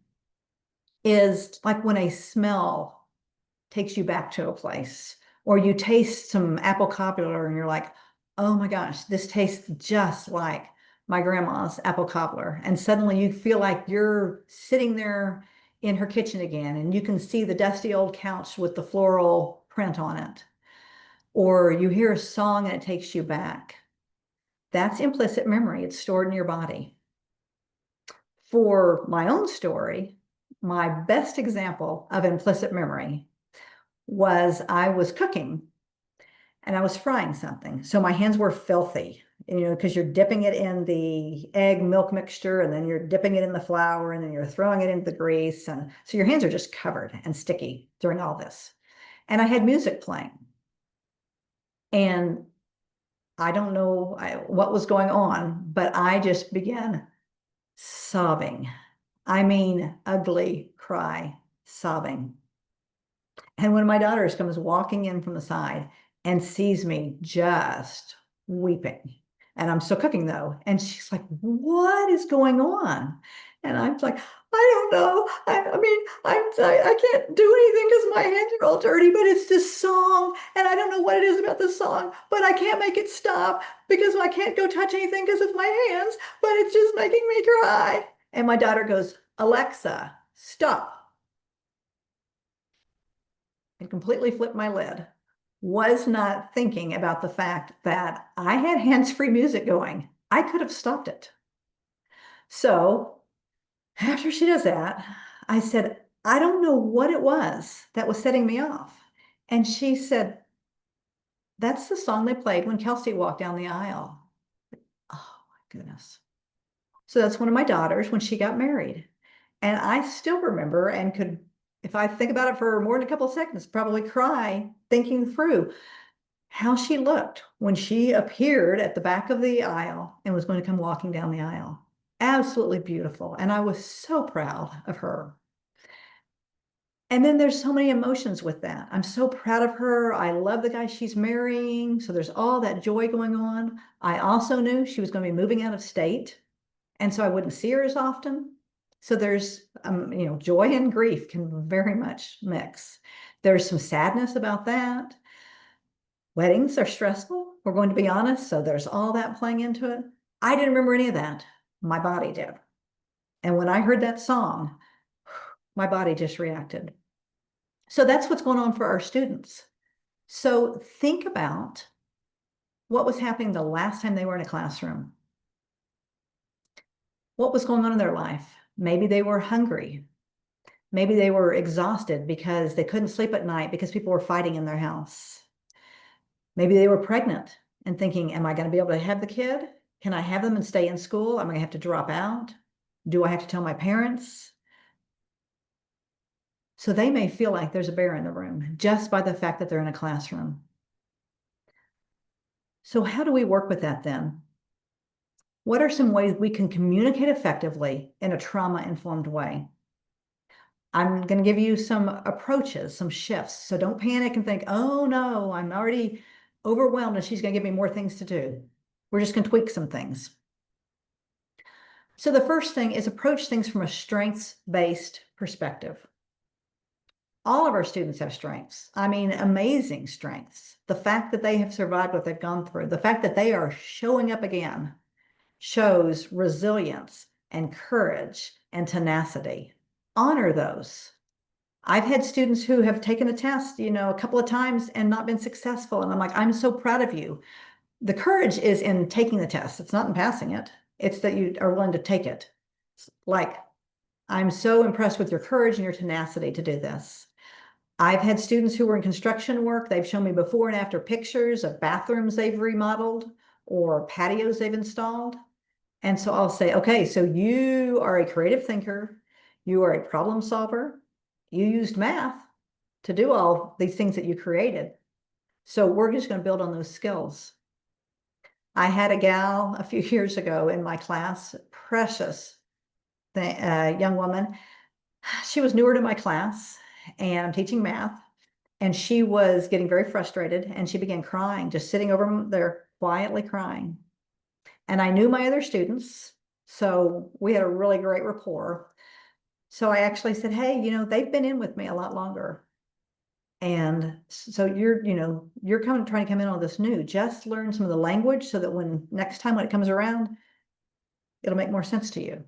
S2: is like when a smell takes you back to a place, or you taste some apple cobbler and you're like, oh my gosh, this tastes just like my grandma's apple cobbler. And suddenly you feel like you're sitting there in her kitchen again, and you can see the dusty old couch with the floral print on it. Or you hear a song and it takes you back. That's implicit memory. It's stored in your body. For my own story, my best example of implicit memory was I was cooking and I was frying something. So my hands were filthy, because you're dipping it in the egg milk mixture, and then you're dipping it in the flour, and then you're throwing it into the grease. And so your hands are just covered and sticky during all this. And I had music playing. And I don't know what was going on, but I just began sobbing. I mean, ugly cry, sobbing. And when my daughter comes walking in from the side and sees me just weeping, and I'm still cooking though, and she's like, what is going on? And I'm like, I don't know. I mean, I can't do anything because my hands are all dirty, but it's this song, and I don't know what it is about this song, but I can't make it stop because I can't go touch anything because of my hands, but it's just making me cry. And my daughter goes, Alexa, stop. And completely flipped my lid. Was not thinking about the fact that I had hands-free music going. I could have stopped it. So after she does that, I said, I don't know what it was that was setting me off. And she said, that's the song they played when Kelsey walked down the aisle. Oh my goodness. So that's one of my daughters when she got married. And I still remember and could, if I think about it for more than a couple of seconds, probably cry thinking through how she looked when she appeared at the back of the aisle and was going to come walking down the aisle. Absolutely beautiful. And I was so proud of her. And then there's so many emotions with that. I'm so proud of her. I love the guy she's marrying. So there's all that joy going on. I also knew she was going to be moving out of state, and so I wouldn't see her as often. So there's, joy and grief can very much mix. There's some sadness about that. Weddings are stressful, we're going to be honest. So there's all that playing into it. I didn't remember any of that. My body did. And when I heard that song, my body just reacted. So that's what's going on for our students. So think about what was happening the last time they were in a classroom. What was going on in their life? Maybe they were hungry. Maybe they were exhausted because they couldn't sleep at night because people were fighting in their house. Maybe they were pregnant and thinking, am I going to be able to have the kid? Can I have them and stay in school? Am I going to have to drop out? Do I have to tell my parents? So they may feel like there's a bear in the room just by the fact that they're in a classroom. So how do we work with that then? What are some ways we can communicate effectively in a trauma-informed way? I'm going to give you some approaches, some shifts. So don't panic and think, oh no, I'm already overwhelmed and she's going to give me more things to do. We're just going to tweak some things. So the first thing is approach things from a strengths-based perspective. All of our students have strengths. I mean, amazing strengths. The fact that they have survived what they've gone through, the fact that they are showing up again shows resilience and courage and tenacity. Honor those. I've had students who have taken a test, a couple of times and not been successful. And I'm like, I'm so proud of you. The courage is in taking the test. It's not in passing it. It's that you are willing to take it. Like, I'm so impressed with your courage and your tenacity to do this. I've had students who were in construction work. They've shown me before and after pictures of bathrooms they've remodeled or patios they've installed. And so I'll say, okay, so you are a creative thinker. You are a problem solver. You used math to do all these things that you created. So we're just going to build on those skills. I had a gal a few years ago in my class, precious young woman. She was newer to my class and I'm teaching math. And she was getting very frustrated and she began crying, just sitting over there quietly crying. And I knew my other students, so we had a really great rapport. So I actually said, hey, they've been in with me a lot longer. And so you're trying to come in on this new, just learn some of the language so that when next time when it comes around, it'll make more sense to you.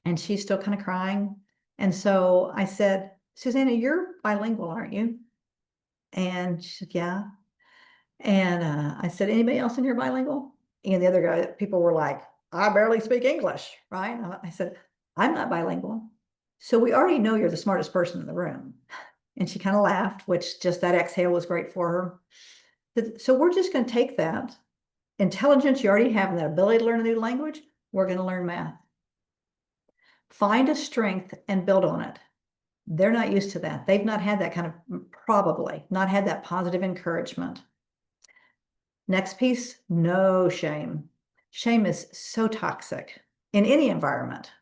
S2: And she's still kind of crying. And so I said, Susanna, you're bilingual, aren't you? And she said, yeah. And I said, anybody else in here bilingual? And the other guy, people were like, I barely speak English, right? I said, I'm not bilingual. So we already know you're the smartest person in the room. And she kind of laughed, which just that exhale was great for her. So we're just going to take that intelligence you already have and that ability to learn a new language. We're going to learn math. Find a strength and build on it. They're not used to that. They've not had that kind of, probably not had that positive encouragement. Next piece, no shame. Shame is so toxic in any environment,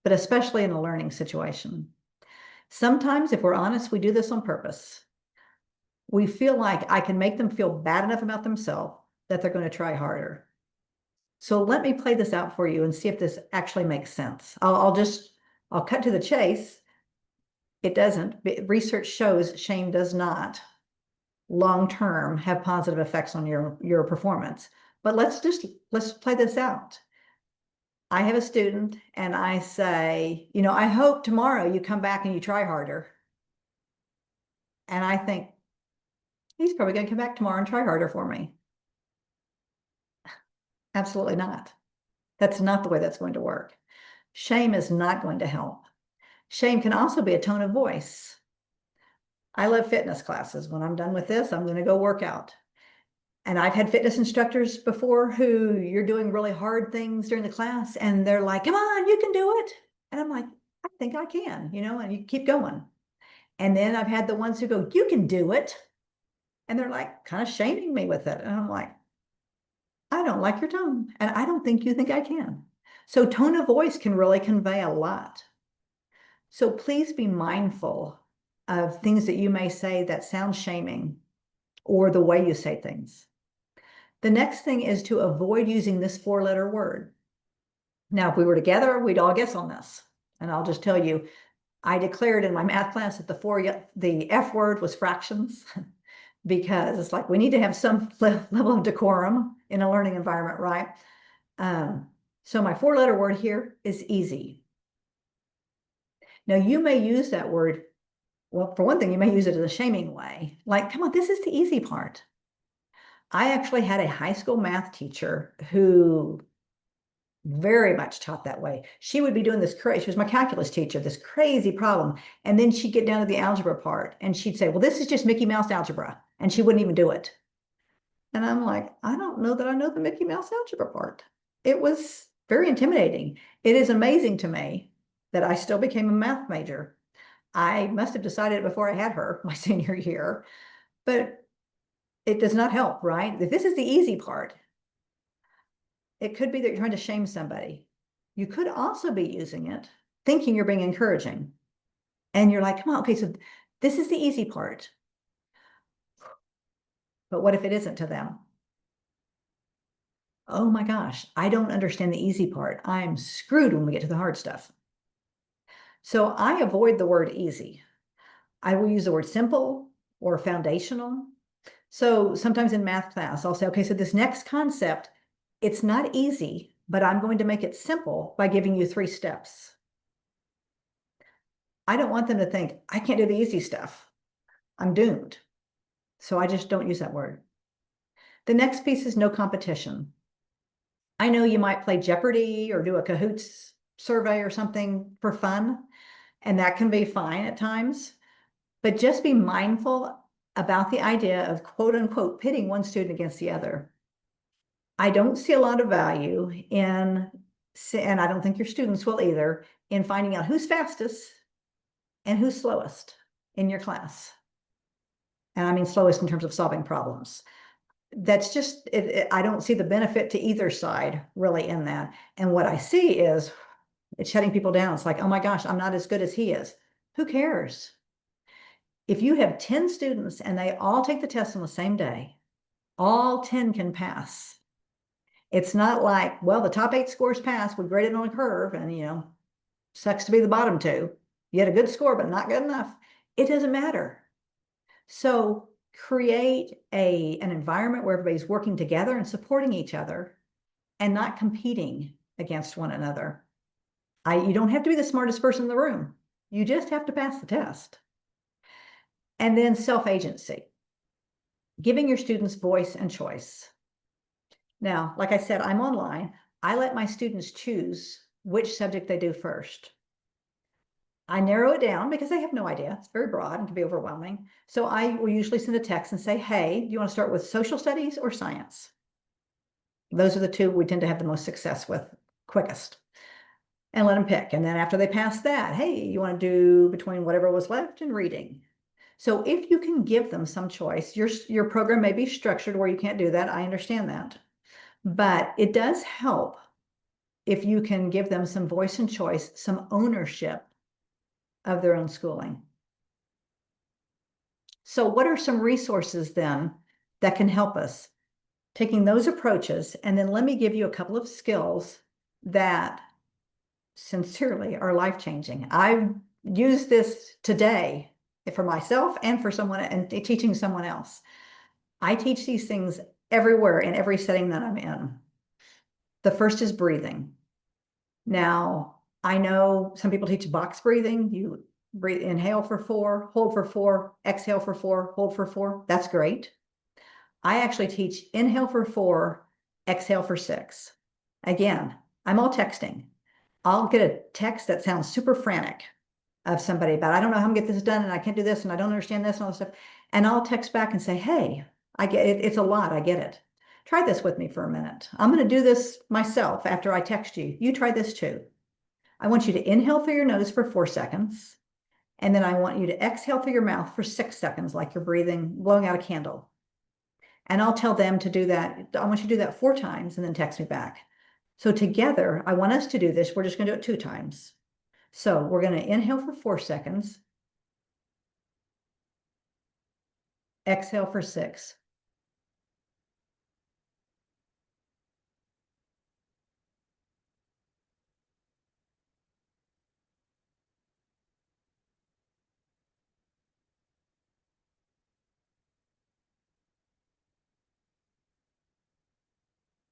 S2: but especially in a learning situation. Sometimes, if we're honest, we do this on purpose. We feel like I can make them feel bad enough about themselves that they're going to try harder. So let me play this out for you and see if this actually makes sense. I'll cut to the chase. It doesn't. Research shows shame does not long-term have positive effects on your performance. But let's play this out. I have a student and I say, I hope tomorrow you come back and you try harder. And I think he's probably going to come back tomorrow and try harder for me. Absolutely not. That's not the way that's going to work. Shame is not going to help. Shame can also be a tone of voice. I love fitness classes. When I'm done with this, I'm going to go work out. And I've had fitness instructors before who you're doing really hard things during the class and they're like, come on, you can do it. And I'm like, I think I can, and you keep going. And then I've had the ones who go, you can do it. And they're like kind of shaming me with it. And I'm like, I don't like your tone. And I don't think you think I can. So tone of voice can really convey a lot. So please be mindful of things that you may say that sound shaming or the way you say things. The next thing is to avoid using this 4-letter word. Now, if we were together, we'd all guess on this. And I'll just tell you, I declared in my math class that the F word was fractions because it's like we need to have some level of decorum in a learning environment, right? So my 4-letter word here is easy. Now, you may use that word, well, for one thing, you may use it in a shaming way. Like, come on, this is the easy part. I actually had a high school math teacher who very much taught that way. She would be doing this crazy, she was my calculus teacher, this crazy problem. And then she'd get down to the algebra part and she'd say, well, this is just Mickey Mouse algebra. And she wouldn't even do it. And I'm like, I don't know that I know the Mickey Mouse algebra part. It was very intimidating. It is amazing to me that I still became a math major. I must have decided it before I had her my senior year, but it does not help, right? If this is the easy part, it could be that you're trying to shame somebody. You could also be using it thinking you're being encouraging. And you're like, come on, okay, so this is the easy part. But what if it isn't to them? Oh my gosh, I don't understand the easy part. I'm screwed when we get to the hard stuff. So I avoid the word easy. I will use the word simple or foundational. So sometimes in math class, I'll say, okay, so this next concept, it's not easy, but I'm going to make it simple by giving you 3 steps. I don't want them to think, I can't do the easy stuff. I'm doomed. So I just don't use that word. The next piece is no competition. I know you might play Jeopardy or do a Kahoots survey or something for fun, and that can be fine at times. But just be mindful about the idea of quote unquote pitting one student against the other. I don't see a lot of value in, and I don't think your students will either, in finding out who's fastest and who's slowest in your class. And I mean slowest in terms of solving problems. That's just, I don't see the benefit to either side really in that. And what I see is it's shutting people down. It's like, oh my gosh, I'm not as good as he is. Who cares? If you have 10 students and they all take the test on the same day, all 10 can pass. It's not like, well, the top 8 scores pass, we graded on a curve, and sucks to be the bottom 2. You had a good score, but not good enough. It doesn't matter. So create an environment where everybody's working together and supporting each other and not competing against one another. You don't have to be the smartest person in the room. You just have to pass the test. And then self-agency, giving your students voice and choice. Now, like I said, I'm online. I let my students choose which subject they do first. I narrow it down because they have no idea. It's very broad and can be overwhelming. So I will usually send a text and say, hey, do you want to start with social studies or science? Those are the 2 we tend to have the most success with quickest. And let them pick. And then after they pass that, hey, you want to do between whatever was left and reading. So if you can give them some choice, your program may be structured where you can't do that. I understand that. But it does help if you can give them some voice and choice, some ownership of their own schooling. So what are some resources then that can help us? Taking those approaches, and then let me give you a couple of skills that sincerely are life-changing. I've used this today for myself and for someone and teaching someone else. I teach these things everywhere in every setting that I'm in. The first is breathing. Now, I know some people teach box breathing. You breathe, inhale for 4, hold for 4, exhale for 4, hold for 4. That's great. I actually teach inhale for 4, exhale for 6. Again, I'm all texting. I'll get a text that sounds super frantic of somebody about, I don't know how I'm gonna get this done, and I can't do this, and I don't understand this and all this stuff. And I'll text back and say, hey, I get it. It's a lot. I get it. Try this with me for a minute. I'm going to do this myself after I text you. You try this too. I want you to inhale through your nose for 4 seconds. And then I want you to exhale through your mouth for 6 seconds, like you're blowing out a candle. And I'll tell them to do that. I want you to do that 4 times and then text me back. So together, I want us to do this. We're just going to do it 2 times. So we're going to inhale for 4 seconds. Exhale for 6.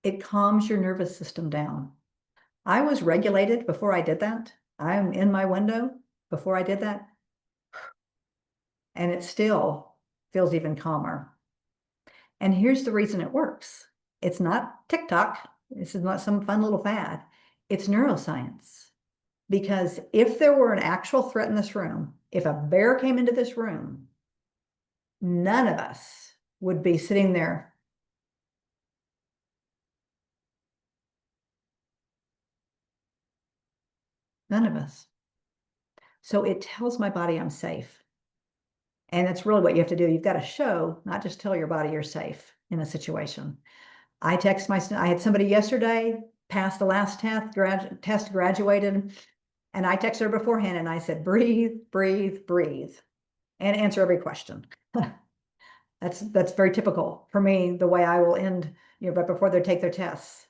S2: It calms your nervous system down. I was regulated before I did that. I'm in my window before I did that. And it still feels even calmer. And here's the reason it works. It's not TikTok. This is not some fun little fad. It's neuroscience. Because if there were an actual threat in this room, if a bear came into this room, none of us would be sitting there. None of us. So it tells my body I'm safe. And that's really what you have to do. You've got to show, not just tell your body you're safe in a situation. I had somebody yesterday pass the last test, graduated, and I texted her beforehand and I said, breathe, breathe, breathe, and answer every question. That's very typical for me, the way I will end, right before they take their tests.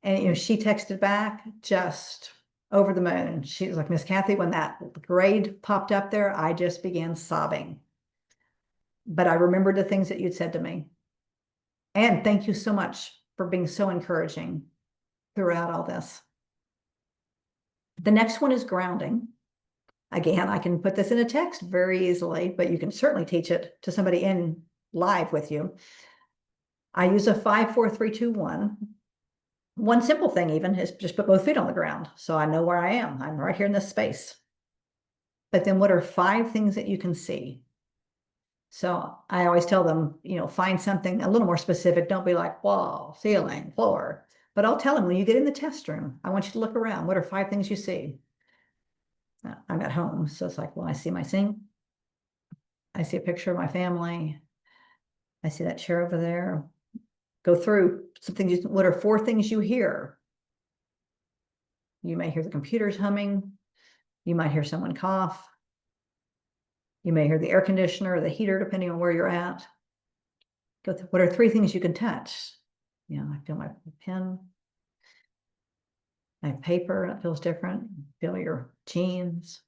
S2: And, she texted back just over the moon. She was like, Miss Kathy, when that grade popped up there, I just began sobbing. But I remembered the things that you'd said to me. And thank you so much for being so encouraging throughout all this. The next one is grounding. Again, I can put this in a text very easily, but you can certainly teach it to somebody in live with you. I use a 5, 4, 3, 2, 1. One simple thing even is just put both feet on the ground. So I know where I am. I'm right here in this space. But then what are 5 things that you can see? So I always tell them, find something a little more specific. Don't be like wall, ceiling, floor. But I'll tell them when you get in the test room, I want you to look around. What are 5 things you see? I'm at home. So it's like, well, I see my sink. I see a picture of my family. I see that chair over there. Go through some things. What are 4 things you hear? You may hear the computers humming. You might hear someone cough. You may hear the air conditioner or the heater, depending on where you're at. What are 3 things you can touch? I feel my pen. I have paper, it feels different. Feel your jeans.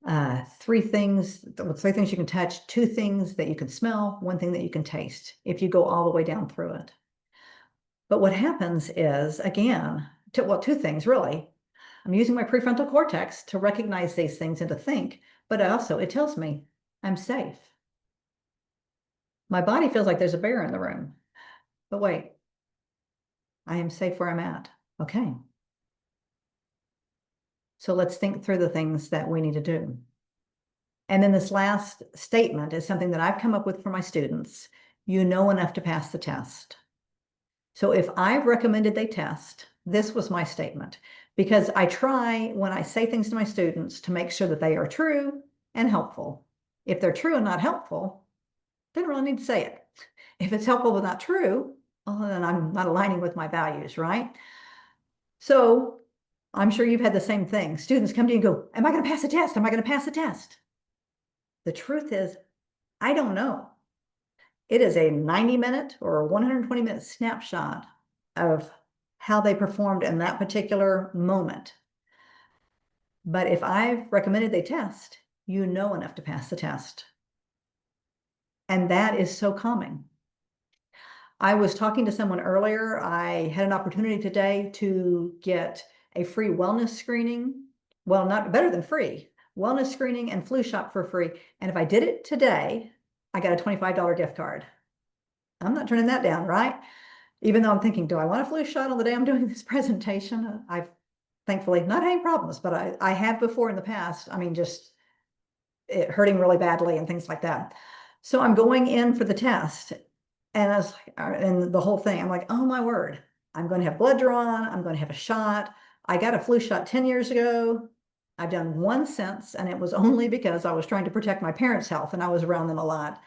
S2: 3 things you can touch, 2 things that you can smell, 1 thing that you can taste, if you go all the way down through it. But what happens is, again, 2 things really. I'm using my prefrontal cortex to recognize these things and to think, but also it tells me I'm safe. My body feels like there's a bear in the room, but wait, I am safe where I'm at. Okay. So let's think through the things that we need to do. And then this last statement is something that I've come up with for my students. You know enough to pass the test. So if I've recommended they test, this was my statement, because I try when I say things to my students to make sure that they are true and helpful. If they're true and not helpful, they don't really need to say it. If it's helpful but not true, well, then I'm not aligning with my values, right? So I'm sure you've had the same thing. Students come to you and go, am I going to pass the test? Am I going to pass the test? The truth is, I don't know. It is a 90-minute or a 120-minute snapshot of how they performed in that particular moment. But if I've recommended they test, you know enough to pass the test. And that is so calming. I was talking to someone earlier. I had an opportunity today to get a free wellness screening. Well, not better than free. Wellness screening and flu shot for free. And if I did it today, I got a $25 gift card. I'm not turning that down, right? Even though I'm thinking, do I want a flu shot on the day I'm doing this presentation? I've thankfully not had any problems, but I have before in the past. I mean, just it hurting really badly and things like that. So I'm going in for the test, and and the whole thing, I'm like, oh my word, I'm going to have blood drawn. I'm going to have a shot. I got a flu shot 10 years ago. I've done one since, and it was only because I was trying to protect my parents' health and I was around them a lot.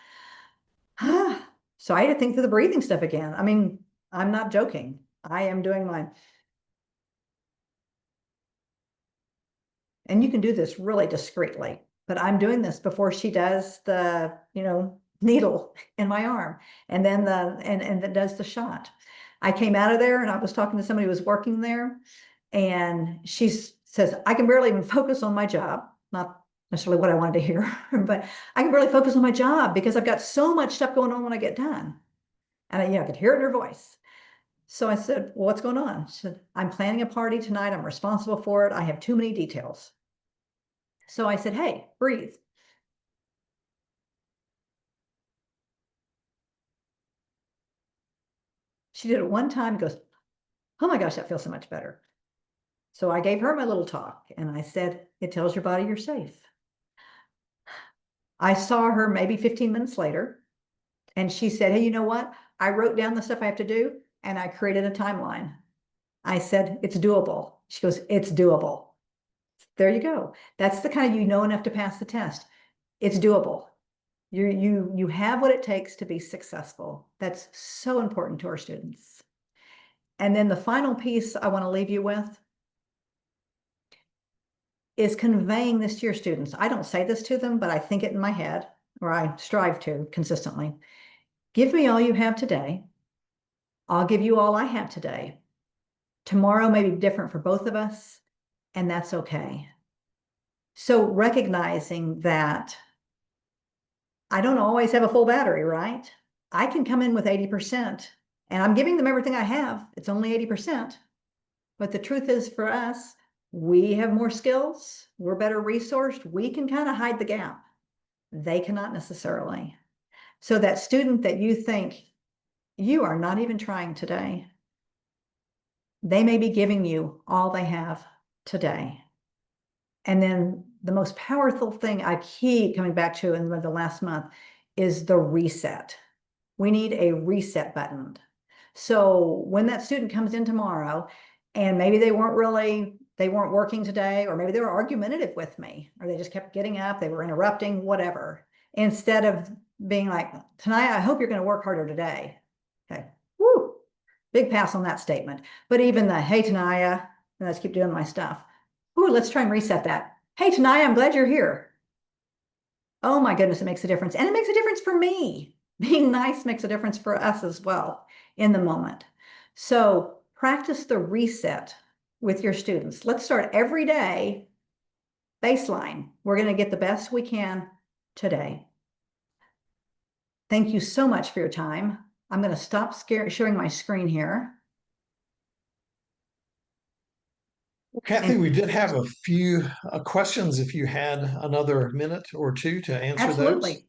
S2: So I had to think through the breathing stuff again. I mean, I'm not joking. I am doing mine. And you can do this really discreetly, but I'm doing this before she does the, needle in my arm and then and that does the shot. I came out of there and I was talking to somebody who was working there, and she says, I can barely even focus on my job. Not necessarily what I wanted to hear, but I can barely focus on my job because I've got so much stuff going on when I get done. And I could hear it in her voice. So I said, well, what's going on? She said, I'm planning a party tonight. I'm responsible for it. I have too many details. So I said, hey, breathe. She did it one time and goes, oh my gosh, that feels so much better. So I gave her my little talk and I said, it tells your body you're safe. I saw her maybe 15 minutes later and she said, hey, you know what? I wrote down the stuff I have to do and I created a timeline. I said, it's doable. She goes, it's doable. There you go. That's the kind of, enough to pass the test. It's doable. You have what it takes to be successful. That's so important to our students. And then the final piece I want to leave you with is conveying this to your students. I don't say this to them, but I think it in my head, or I strive to consistently. Give me all you have today. I'll give you all I have today. Tomorrow may be different for both of us, and that's okay. So recognizing that I don't always have a full battery, right? I can come in with 80%, and I'm giving them everything I have. It's only 80%. But the truth is, for us, we have more skills. We're better resourced. We can kind of hide the gap. They cannot necessarily. So that student that you think you are not even trying today, They may be giving you all they have today. And then the most powerful thing I keep coming back to in the last month is the reset. We need a reset button. So when that student comes in tomorrow and maybe they weren't working today, or maybe they were argumentative with me, or they just kept getting up, they were interrupting, whatever. Instead of being like, tonight, I hope you're going to work harder today. Okay. Woo. Big pass on that statement. But even the, hey, Tanaya, and let's keep doing my stuff. Ooh, let's try and reset that. Hey, Tanaya, I'm glad you're here. Oh my goodness, it makes a difference. And it makes a difference for me. Being nice makes a difference for us as well in the moment. So practice the reset with your students. Let's start every day, baseline. We're going to get the best we can today. Thank you so much for your time. I'm going to stop sharing my screen here.
S1: Kathy,
S2: And
S1: we did have a few questions if you had another minute or two to answer those.
S2: absolutely.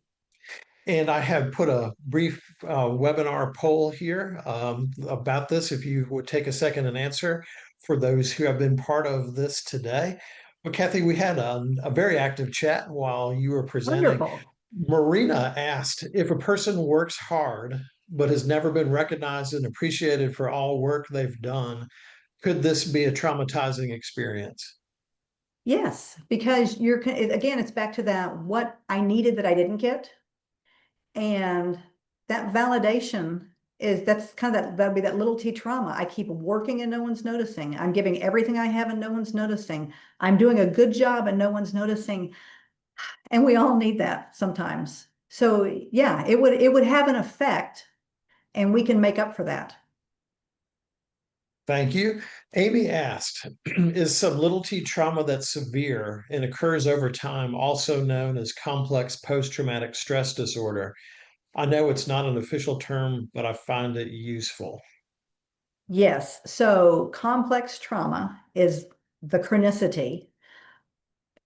S1: And I have put a brief webinar poll here about this, if you would take a second and answer for those who have been part of this today. But Kathy, we had a very active chat while you were presenting.
S2: Wonderful.
S1: Marina asked if a person works hard but has never been recognized and appreciated for all work they've done, could this be a traumatizing experience?
S2: Yes, because again, it's back to that what I needed that I didn't get. And that validation that's kind of that'd be that little T trauma. I keep working and no one's noticing. I'm giving everything I have and no one's noticing. I'm doing a good job and no one's noticing. And we all need that sometimes. So yeah, it would have an effect and we can make up for that.
S1: Thank you. Amy asked, is subtlety trauma that's severe and occurs over time also known as complex post-traumatic stress disorder? I know it's not an official term, but I find it useful.
S2: Yes. So complex trauma is the chronicity.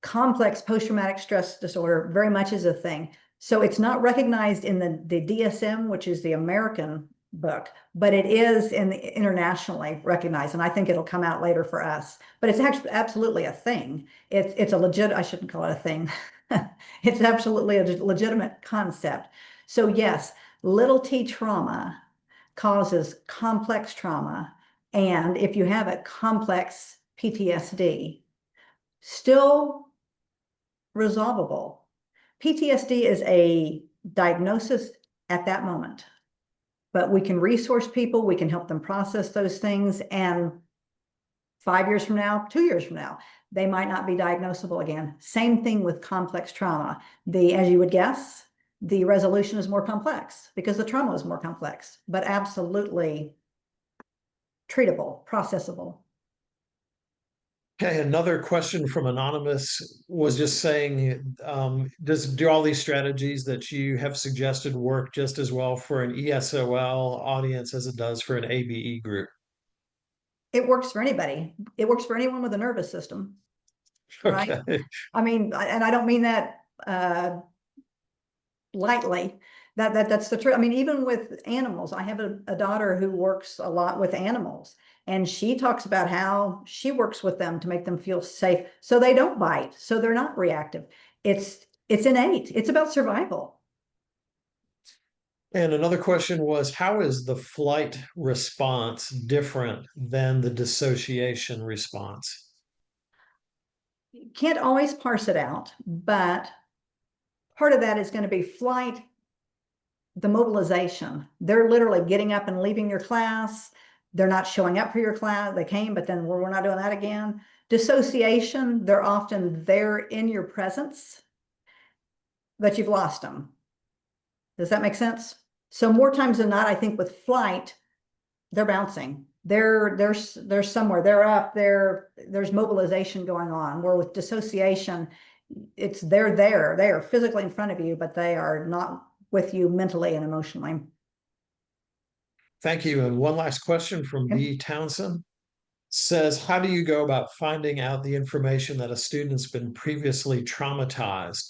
S2: Complex post-traumatic stress disorder very much is a thing. So it's not recognized in the DSM, which is the American book, but it is internationally recognized. And I think it'll come out later for us. But it's actually absolutely a thing. It's a legit, I shouldn't call it a thing. It's absolutely a legitimate concept. So yes, little t trauma causes complex trauma. And if you have a complex PTSD, still resolvable. PTSD is a diagnosis at that moment, but we can resource people, we can help them process those things. And 5 years from now, 2 years from now, they might not be diagnosable again. Same thing with complex trauma. As you would guess, the resolution is more complex because the trauma is more complex, but absolutely treatable, processable.
S1: Okay, another question from Anonymous was just saying, do all these strategies that you have suggested work just as well for an ESOL audience as it does for an ABE group?
S2: It works for anybody. It works for anyone with a nervous system, right?
S1: Okay.
S2: I mean, and I don't mean that lightly. That's the truth. I mean, even with animals, I have a daughter who works a lot with animals, and she talks about how she works with them to make them feel safe, so they don't bite, so they're not reactive. It's innate. It's about survival.
S1: And another question was, how is the flight response different than the dissociation response?
S2: Can't always parse it out, but part of that is going to be flight, the mobilization. They're literally getting up and leaving your class. They're not showing up for your class. They came, but then we're not doing that again. Dissociation, they're often there in your presence, but you've lost them. Does that make sense? So more times than not, I think with flight, they're bouncing. They're somewhere. They're up there. There's mobilization going on. Where with dissociation, they're there. They are physically in front of you, but they are not with you mentally and emotionally.
S1: Thank you. And one last question from
S2: Yep.
S1: B. Townsend says, how do you go about finding out the information that a student's been previously traumatized?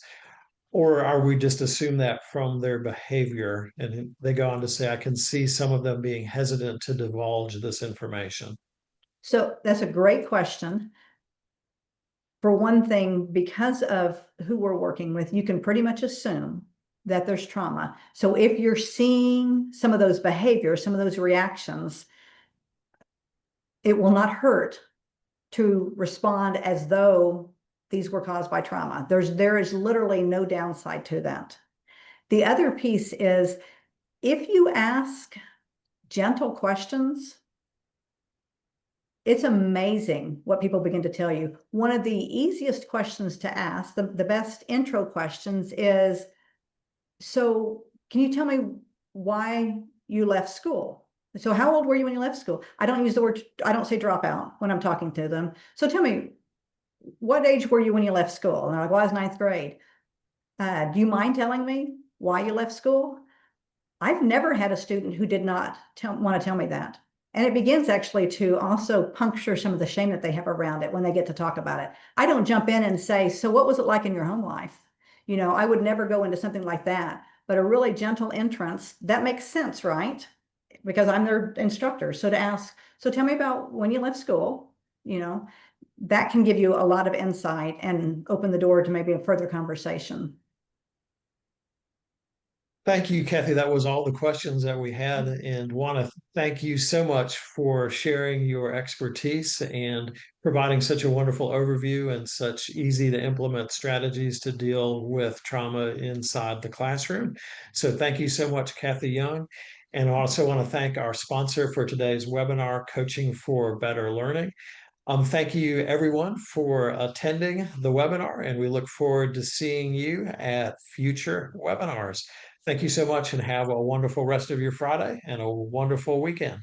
S1: Or are we just assume that from their behavior? And they go on to say, I can see some of them being hesitant to divulge this information.
S2: So that's a great question. For one thing, because of who we're working with, you can pretty much assume that there's trauma. So if you're seeing some of those behaviors, some of those reactions, it will not hurt to respond as though these were caused by trauma. There is literally no downside to that. The other piece is if you ask gentle questions, it's amazing what people begin to tell you. One of the easiest questions to ask, the best intro questions is, so can you tell me why you left school? So how old were you when you left school? I don't use the word, I don't say dropout when I'm talking to them. So tell me, what age were you when you left school? And they're like, well, I was ninth grade. Do you mind telling me why you left school? I've never had a student who did not want to tell me that. And it begins actually to also puncture some of the shame that they have around it when they get to talk about it. I don't jump in and say, so what was it like in your home life? I would never go into something like that, but a really gentle entrance, that makes sense, right? Because I'm their instructor. So to ask, so tell me about when you left school, you know, that can give you a lot of insight and open the door to maybe a further conversation.
S1: Thank you, Kathy. That was all the questions that we had, and want to thank you so much for sharing your expertise and providing such a wonderful overview and such easy to implement strategies to deal with trauma inside the classroom. So thank you so much, Kathy Young. And I also want to thank our sponsor for today's webinar, Coaching for Better Learning. Thank you, everyone, for attending the webinar, and we look forward to seeing you at future webinars. Thank you so much, and have a wonderful rest of your Friday and a wonderful weekend.